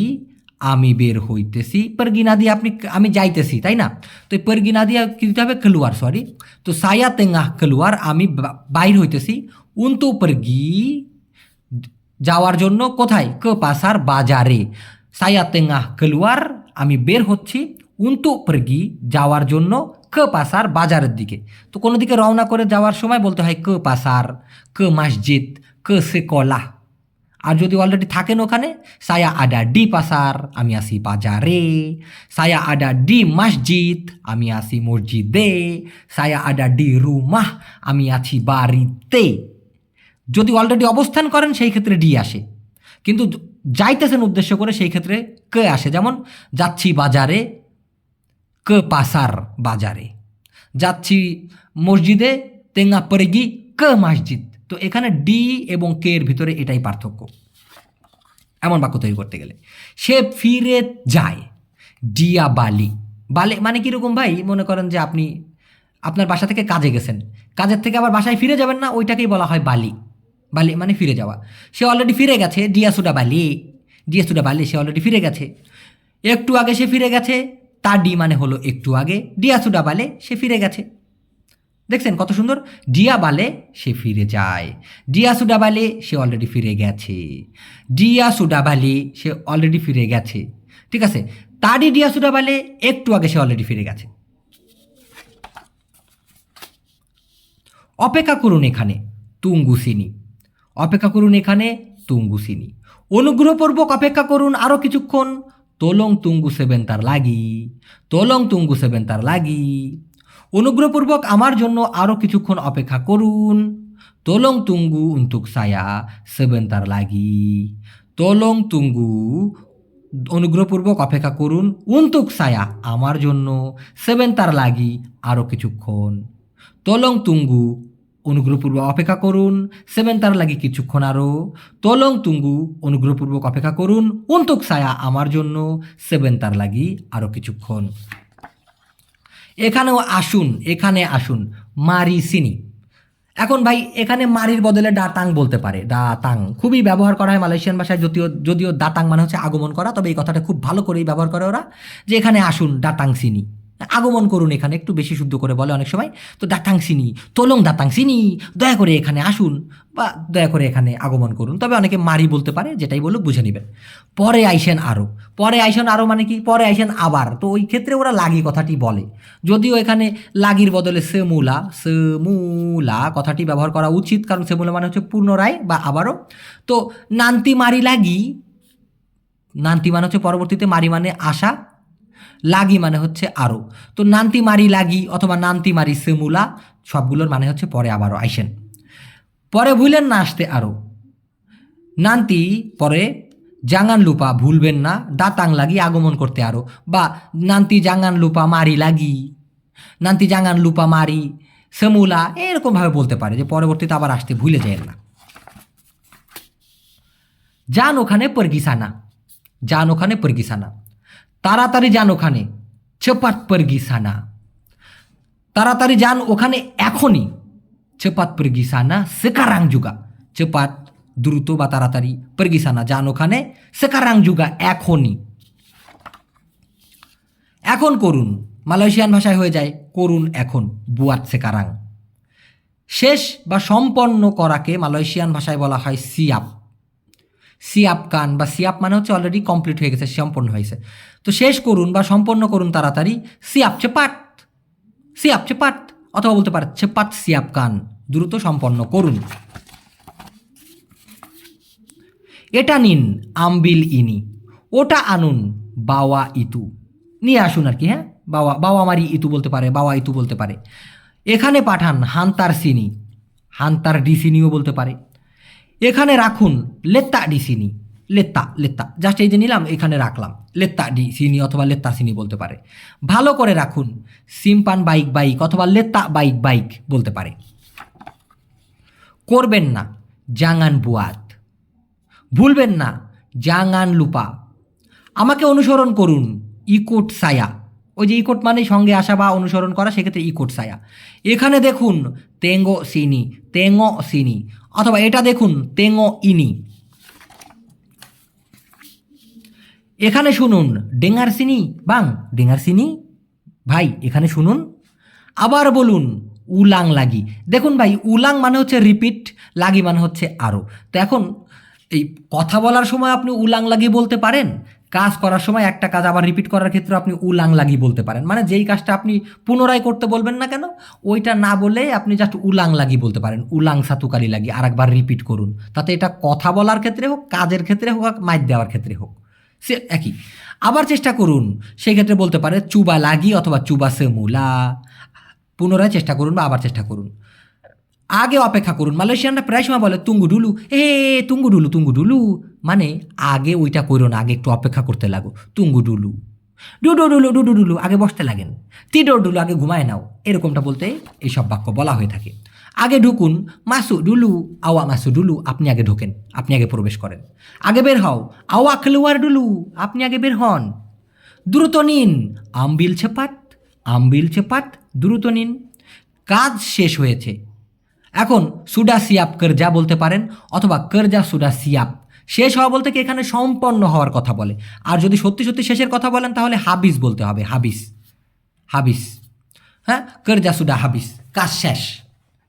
[SPEAKER 1] আমি বের হইতেছি, pergi না দিয়ে আপনি আমি যাইতেছি, তাই না? তো pergi না দিয়ে কি দিতে হবে? keluar, sorry. তো saya tengah keluar, আমি বাইর হইতেছি, untuk pergi, যাওয়ার জন্য কোথায়? ke pasar, বাজারে। saya tengah keluar, আমি বের হচ্ছি, untuk pergi, যাওয়ার জন্য, ke pasar, বাজারের দিকে। তো কোনো দিকে রওনা করে যাওয়ার সময় বলতে হয় ke pasar, ke masjid, ke sekolah। আর যদি অলরেডি থাকেন ওখানে, saya ada di pasar, আমি আছি বাজারে, saya ada di masjid, আমি আছি মসজিদে, saya ada di rumah, আমি আছি বাড়িতে। যদি অলরেডি অবস্থান করেন সেই ক্ষেত্রে ডি আসে, কিন্তু যাইতেছেন উদ্দেশ্য করে সেই ক্ষেত্রে কে আসে। যেমন যাচ্ছি বাজারে, কে পাসার, বাজারে। যাচ্ছি মসজিদে, তেঙ্গা পরেগি, কে মসজিদ। তো এখানে ডি এবং কে এর ভিতরে এটাই পার্থক্য এমন বাক্য তৈরি করতে গেলে। সে ফিরে যায়, ডিয়া বালি। বালে মানে কীরকম ভাই? মনে করেন যে আপনি আপনার বাসা থেকে কাজে গেছেন, কাজের থেকে আবার বাসায় ফিরে যাবেন না, ওইটাকেই বলা হয় বালি। বালি মানে ফিরে যাওয়া। সে অলরেডি ফিরে গেছে, ডিয়া সুডা বালি, ডিয়া সুডা বালি, সে অলরেডি ফিরে গেছে। একটু আগে সে ফিরে গেছে, তার ডি মানে হলো একটু আগে, ডিয়া সুডা বালে, সে ফিরে গেছে। দেখছেন কত সুন্দর? ডিয়া বালে, সে ফিরে যায়, ডিয়া সুডা বালে, সে অলরেডি ফিরে গেছে, ডিয়া সুডা বালে, সে অলরেডি ফিরে গেছে। ঠিক আছে, তারই ডিয়া সুডা বালে, একটু আগে সে অলরেডি ফিরে গেছে। অপেক্ষা করুন এখানে, তুঙ্গুসিনি, অপেক্ষা করুন এখানে, তুঙ্গুসিনি। অনুগ্রহপূর্বক অপেক্ষা করুন আরও কিছুক্ষণ, তোলং তুঙ্গু সেবেন্তার লাগি, তোলং তুঙ্গু সেবেন্তার লাগি। অনুগ্রহপূর্বক আমার জন্য আরও কিছুক্ষণ অপেক্ষা করুন, তোলং তুঙ্গু উন্তুক সায়া সেবেন্তার লাগি, তোলং তুঙ্গু, অনুগ্রহপূর্বক অপেক্ষা করুন, উন্তুক সায়া, আমার জন্য, সেবেন্তার লাগি, আরও কিছুক্ষণ। তোলং তুঙ্গু, অনুগ্রহপূর্বক অপেক্ষা করুন, সেবেন্তার লাগি, কিছুক্ষণ আরও। তোলং তুঙ্গু, অনুগ্রহপূর্বক অপেক্ষা করুন, উন্তুক সায়া, আমার জন্য, সেবেন্তার লাগি, আরও কিছুক্ষণ। এখানেও আসুন, এখানে আসুন, মারি সিনি। এখন ভাই এখানে মারির বদলে ডাতাং বলতে পারে, ডাতাং খুবই ব্যবহার করা হয় মালয়েশিয়ান ভাষায়। যদিও দাতাং মানে হচ্ছে আগমন করা, তবে এই কথাটা খুব ভালো করেই ব্যবহার করে ওরা, যে এখানে আসুন, ডাতাং সিনি, আগমন করুন। এখানে একটু বেশি শুদ্ধ করে বলে অনেক সময়। তো দাতাং সিনি, তোলং দাতাং সিনি, দয়া করে এখানে আসুন বা দয়া করে এখানে আগমন করুন। তবে অনেকে মারি বলতে পারে, যেটাই বলুক বুঝে নেবেন। পরে আইসেন আরও, পরে আইসেন আরও মানে কি? পরে আইসেন আবার। তো ওই ক্ষেত্রে ওরা লাগি কথাটি বলে, যদিও এখানে লাগির বদলে সেমুলা, সেমুলা কথাটি ব্যবহার করা উচিত, কারণ সেমুলা মানে হচ্ছে পুনরায় বা আবারও। তো নান্তি মারি লাগি, নান্তি মানে হচ্ছে পরবর্তীতে, মারি মানে আসা, লাগি মানে হচ্ছে আরও। তো নান্তি মারি লাগি অথবা নান্তি মারি সেমুলা, সবগুলোর মানে হচ্ছে পরে আবারও আইসেন। পরে ভুলেন না আসতে আরও, নান্তি পরে, জাঙ্গান লুপা ভুলবেন না, দাতাং লাগি আগমন করতে আরও, বা নান্তি জাঙ্গান লুপা মারি লাগি, নান্তি জাঙ্গান লুপা মারি সেমুলা, এরকমভাবে বলতে পারে যে পরবর্তীতে আবার আসতে ভুলে যায় না। যান ওখানে পরগিসানা, যান ওখানে পরগিসানা, তাড়াতাড়ি যান ওখানে, চেপাত পরগিসানা, তাড়াতাড়ি যান ওখানে এখনই, চেপাত পরগিসানা, সেকারাং যুগা, চেপাত দ্রুত বা তাড়াতাড়ি, পরগিসানা যান ওখানে, সেকারাং যুগা এখনই। এখন করুন, মালয়েশিয়ান ভাষায় হয়ে যায় করুন এখন, বুয়াত সেকারাং। শেষ বা সম্পন্ন করাকে মালয়েশিয়ান ভাষায় বলা হয় সিয়াপ, সিয়াপ কান, বা সিয়াপ মানে হচ্ছে অলরেডি কমপ্লিট হয়ে গেছে, সম্পন্ন হয়েছে। তো শেষ করুন বা সম্পন্ন করুন তাড়াতাড়ি, সিয়াপ চেপাট, সিয়াপ চেপাট, অথবা বলতে পারে চেপাট সিয়াপ কান, দ্রুত সম্পন্ন করুন। এটা নিন, আমবিল ইনি, ওটা আনুন, বাওয়া ইতু, নিয়ে আসুন আর কি। হ্যাঁ, বাওয়া, বাওয়া মারি ইতু বলতে পারে, বাওয়া ইতু বলতে পারে। এখানে পাঠান হান্তার সিনি, হান্তার ডিসিনিও বলতে পারে। এখানে রাখুন লেত্তা ডিসিনি, লেত্তা লেত্তা জাস্ট এই যে নিলাম এখানে রাখলাম, লেত্তা ডিসিনি অথবা লেত্তা সিনি বলতে পারে। ভালো করে রাখুন সিম্পান বাইক বাইক অথবা লেত্তা বাইক বাইক বলতে পারে। করবেন না জাঙ্গান বুয়াত, ভুলবেন না জাঙ্গান লুপা। আমাকে অনুসরণ করুন ইকোট সায়া, ওই যে ইকোট মানে সঙ্গে আসা বা অনুসরণ করা, সেক্ষেত্রে ইকোট সায়া। এখানে দেখুন তেঙ্গো সিনি, তেঙ্গো সিনি, অথবা এটা দেখুন তেঙ্গো ইনি। এখানে শুনুন ডেঙ্গার সিনি বাং, ডেঙ্গার সিনি ভাই এখানে শুনুন। আবার বলুন উলাং লাগি। দেখুন ভাই উলাং মানে হচ্ছে রিপিট, লাগি মানে হচ্ছে আরও। তো এখন এই কথা বলার সময় আপনি উলাং লাগি বলতে পারেন, কাজ করার সময় একটা কাজ আবার রিপিট করার ক্ষেত্রে আপনি উলাং লাগি বলতে পারেন। মানে যেই কাজটা আপনি পুনরায় করতে বলবেন না কেন, ওইটা না বলে আপনি জাস্ট উলাং লাগি বলতে পারেন, উলাং সাতুকালি লাগি, আর একবার রিপিট করুন। তাতে এটা কথা বলার ক্ষেত্রে হোক, কাজের ক্ষেত্রে হোক, মাইর দেওয়ার ক্ষেত্রে হোক, সে একই। আবার চেষ্টা করুন, সেই ক্ষেত্রে বলতে পারে চুবা লাগি অথবা চুবা সেমুলা। পুনরায় চেষ্টা করুন বা আবার চেষ্টা করুন। আগে অপেক্ষা করুন, মালয়েশিয়ানরা প্রায় সময় বলে তুঙ্গু ডুলু, তুঙ্গু ডুলু, তুঙ্গু ডুলু মানে আগে ওইটা করো না, আগে একটু অপেক্ষা করতে লাগো। তুঙ্গু ডুলু, ডুডু ডুলু, ডুডু ডুলু আগে বসতে লাগেন, তিডোর ডুলু আগে ঘুমায় নাও, এরকমটা বলতে এইসব বাক্য বলা হয়ে থাকে। আগে ঢুকুন মাসু ডুলু, আওয়া মাসু ডুলু, আপনি আগে ঢোকেন, আপনি আগে প্রবেশ করেন। আগে বের হও আওয়া খেলোয়ার ডুলু, আপনি আগে বের হন। দ্রুত নিন আমবিল চেপাত, আমবিল চেপাত, দ্রুত নিন। কাজ শেষ হয়েছে। এখন সুডা সিয়াপ কর্জা বলতে পারেন অথবা কর্জা সুডা সিয়াপ। শেষ হওয়া বলতে কি এখানে সম্পন্ন হওয়ার কথা বলে। আর যদি সত্যি সত্যি শেষের কথা বলেন তাহলে হাবিস বলতে হবে, হাবিস, হাবিস। হ্যাঁ, কর্জা সুডা হাবিস, কাজ শেষ।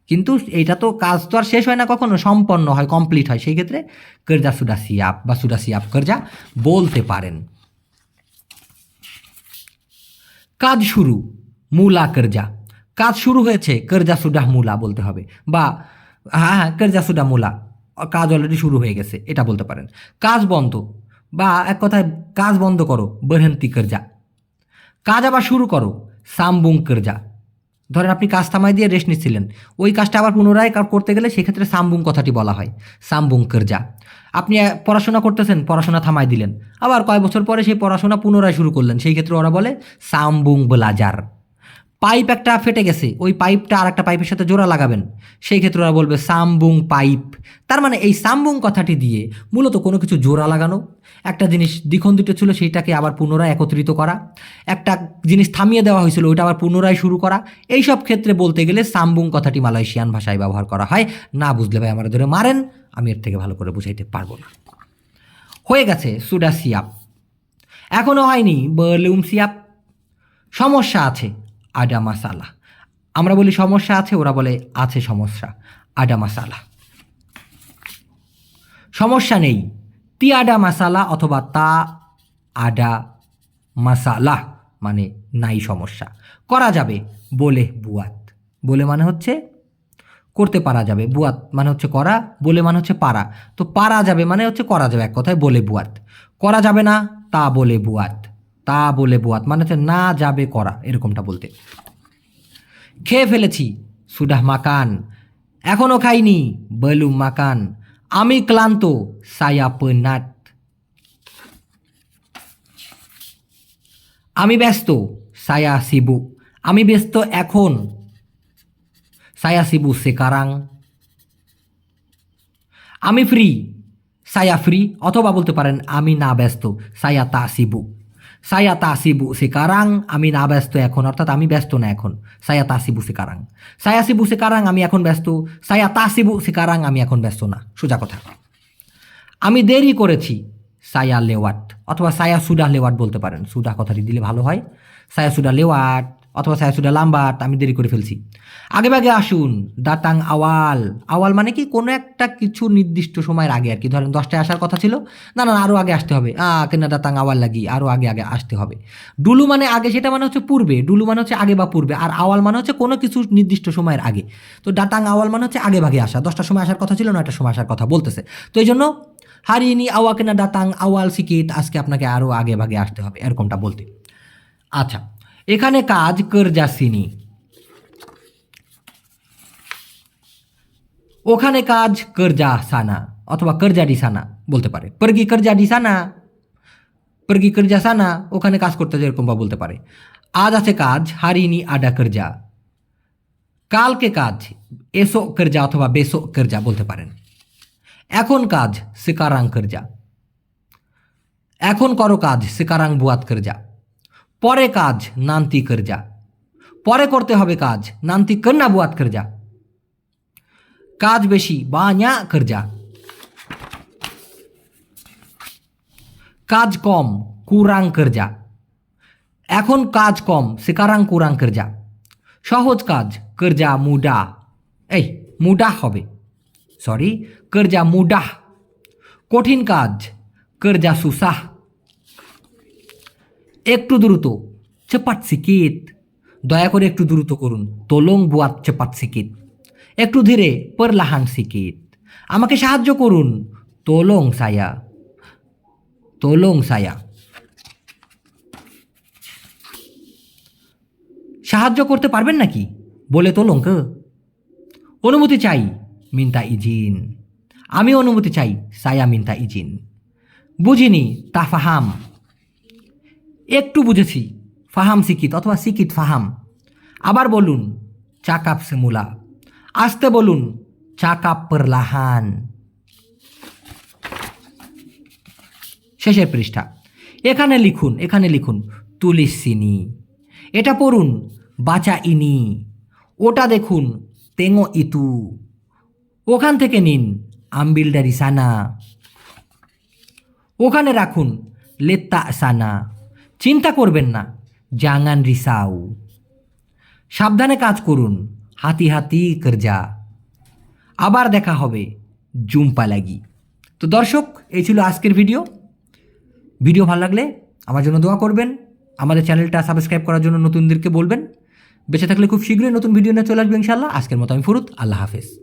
[SPEAKER 1] কিন্তু এইটা তো কাজ তো আর শেষ হয় না কখনো, সম্পন্ন হয়, কমপ্লিট হয়। সেই ক্ষেত্রে কর্জা সুডা সিয়াপ বা সুডা সিয়াপ কর্জা বলতে পারেন। কাজ শুরু মুলা কর্জা, কাজ শুরু হয়েছে কর্জা সুডাহ মুলা বলতে হবে। বা হ্যাঁ কর্জা সুডা মুলা, কাজ অলরেডি শুরু হয়ে গেছে, এটা বলতে পারেন। কাজ বন্ধ বা এক কথায় কাজ বন্ধ করো বরহন্তি কর্জা। কাজ আবার শুরু করো সামবুং কর্জা। ধরেন আপনি কাজ থামাই দিয়ে রেস্ট নিচ্ছিলেন, ওই কাজটা আবার পুনরায় করতে গেলে সেক্ষেত্রে সামবুং কথাটি বলা হয়, সামবুং কর্জা। আপনি পড়াশোনা করতেছেন, পড়াশোনা থামাই দিলেন, আবার কয় বছর পরে সেই পড়াশোনা পুনরায় শুরু করলেন, সেই ক্ষেত্রে ওরা বলে সামবুং ব্লাজার। পাইপ একটা ফেটে গেছে, ওই পাইপটা আর একটা পাইপের সাথে জোড়া লাগাবেন, সেই ক্ষেত্রে ওরা বলবে সামবুং পাইপ। তার মানে এই সামবুং কথাটি দিয়ে মূলত কোনো কিছু জোড়া লাগানো, একটা জিনিস দ্বিখণ্ডিত ছিল সেইটাকে আবার পুনরায় একত্রিত করা, একটা জিনিস থামিয়ে দেওয়া হয়েছিল ওইটা আবার পুনরায় শুরু করা, এইসব ক্ষেত্রে বলতে গেলে সামবুং কথাটি মালয়েশিয়ান ভাষায় ব্যবহার করা হয়। না বুঝলে ভাই আমার ধরে মারেন, আমি এর থেকে ভালো করে বুঝাইতে পারবো না। হয়ে গেছে সুডা সিয়াপ, এখনও হয়নি বলুম সিয়াপ। সমস্যা আছে আডা মাসালা, আমরা বলি সমস্যা আছে, ওরা বলে আছে সমস্যা, আডা মাসালা। সমস্যা নেই তিয়াডা মাসালা অথবা তা আডা মাসালা মানে নাই সমস্যা। করা যাবে বলে বুয়াত, বলে মানে হচ্ছে করতে পারা যাবে, বুয়াত মানে হচ্ছে করা, বলে মানে হচ্ছে পারা। তো পারা যাবে মানে হচ্ছে করা যাবে, এক কথায় বলে বুয়াত। করা যাবে না তা বলে বুয়াত, তা বলে বুয়াত মানে হচ্ছে না যাবে করা, এরকমটা বলতে। খেয়ে ফেলেছি সুডাহ মাকান, এখনও খাইনি বেলুম মাকান। আমি ক্লান্ত সায়া পেনাট, আমি ব্যস্ত সায়া সিবু, আমি ব্যস্ত এখন সায়া সিবু সেকারাং। আমি ফ্রি সায়া ফ্রি, অথবা বলতে পারেন আমি না ব্যস্ত সায়া তা সিবু, সায়া তা সিবু সেকারাং, আমি না ব্যস্ত এখন, অর্থাৎ আমি ব্যস্ত না এখন, সায়া তা সিবু সেকারাং। সায়া সিবু সেকারাং আমি এখন ব্যস্ত, সায়া তা সিবু সেকারাং আমি এখন ব্যস্ত না, সোজা কথা। আমি দেরি করেছি সায়া লেওয়াট, অথবা সায়া সুডা লেওয়াট বলতে পারেন, সুডা কথাটি দিলে ভালো হয়। সায়া সুডা লেওয়াট অথবা সায়া সুডা লাম্বাট, আমি দেরি করে ফেলছি। আগে ভাগে আসুন দাতাং আওয়াল, আওয়াল মানে কি কোনো একটা কিছু নির্দিষ্ট সময়ের আগে আর কি। ধরেন 10টায় আসার কথা ছিল, না না আরও আগে আসতে হবে, কেনা দাতাং আওয়াল লাগি, আরও আগে আগে আসতে হবে। ডুলু মানে আগে, সেটা মানে হচ্ছে পূর্বে, ডুলু মানে হচ্ছে আগে বা পূর্বে, আর আওয়াল মানে হচ্ছে কোনো কিছু নির্দিষ্ট সময়ের আগে। তো দাতাং আওয়াল মানে হচ্ছে আগে ভাগে আসা, 10টার সময় আসার কথা ছিল, 9টার সময় আসার কথা বলতেছে। তো এই জন্য হারিনি আওয়াকে না দাতাং আওয়াল সিকিট, আজকে আপনাকে আরও আগে ভাগে আসতে হবে, এরকমটা বলতে। আচ্ছা, এখানে কাজ কর্জা সিনি, ওখানে কাজ कर्जा साना অথবা कर्जा di sana বলতে পারে। pergi kerja di sana, pergi kerja sana ওখানে কাজ করতে যেরকম বা বলতে পারে। আজ আছে কাজ, hari ini ada kerja। কালকে কাজ, esok kerja অথবা besok kerja বলতে পারেন। এখন কাজ, sekarang kerja। এখন করো কাজ, sekarang buat kerja। পরে কাজ, nanti kerja। পরে করতে হবে কাজ, nanti kena buat kerja। কাজ বেশি, banyak kerja। কাজ কম, kurang kerja। এখন কাজ কম, sekarang kurang kerja। সহজ কাজ, kerja mudah। এই mudah হবে, সরি, kerja mudah। কঠিন কাজ, kerja susah। একটু দ্রুত, cepat sikit। দয়া করে একটু দ্রুত করুন, tolong buat cepat sikit। একটু ধীরে, perlahan sikit। আমাকে সাহায্য করুন, tolong saya। tolong saya। সাহায্য করতে পারবেন নাকি, বলে tolong ke। অনুমতি চাই, minta izin। আমি অনুমতি চাই, saya minta izin। বুঝিনি, tak faham। একটু বুঝেছি, faham sikit অথবা sikit faham। আবার বলুন, cakap semula। আস্তে বলুন, cakap perlahan। শেষের পৃষ্ঠা। এখানে লিখুন, এখানে লিখুন, tulis sini। এটা পড়ুন, baca ini। ওটা দেখুন, tengok itu। ওখান থেকে নিন, ambil dari sana। ওখানে রাখুন, letak sana। চিন্তা করবেন না, jangan risau। সাবধানে কাজ করুন, hati-hati kerja। আবার দেখা হবে, jumpa lagi। তো দর্শক, এই ছিল আজকের ভিডিও। ভিডিও ভালো লাগলে আমার জন্য দোয়া করবেন, আমাদের চ্যানেলটা সাবস্ক্রাইব করার জন্য নতুনদেরকে বলবেন। বেঁচে থাকলে খুব শীঘ্রই নতুন ভিডিও নিয়ে চলে আসবে ইনশাআল্লাহ। আজকের মতো আমি ফুরুত, আল্লাহ হাফেজ।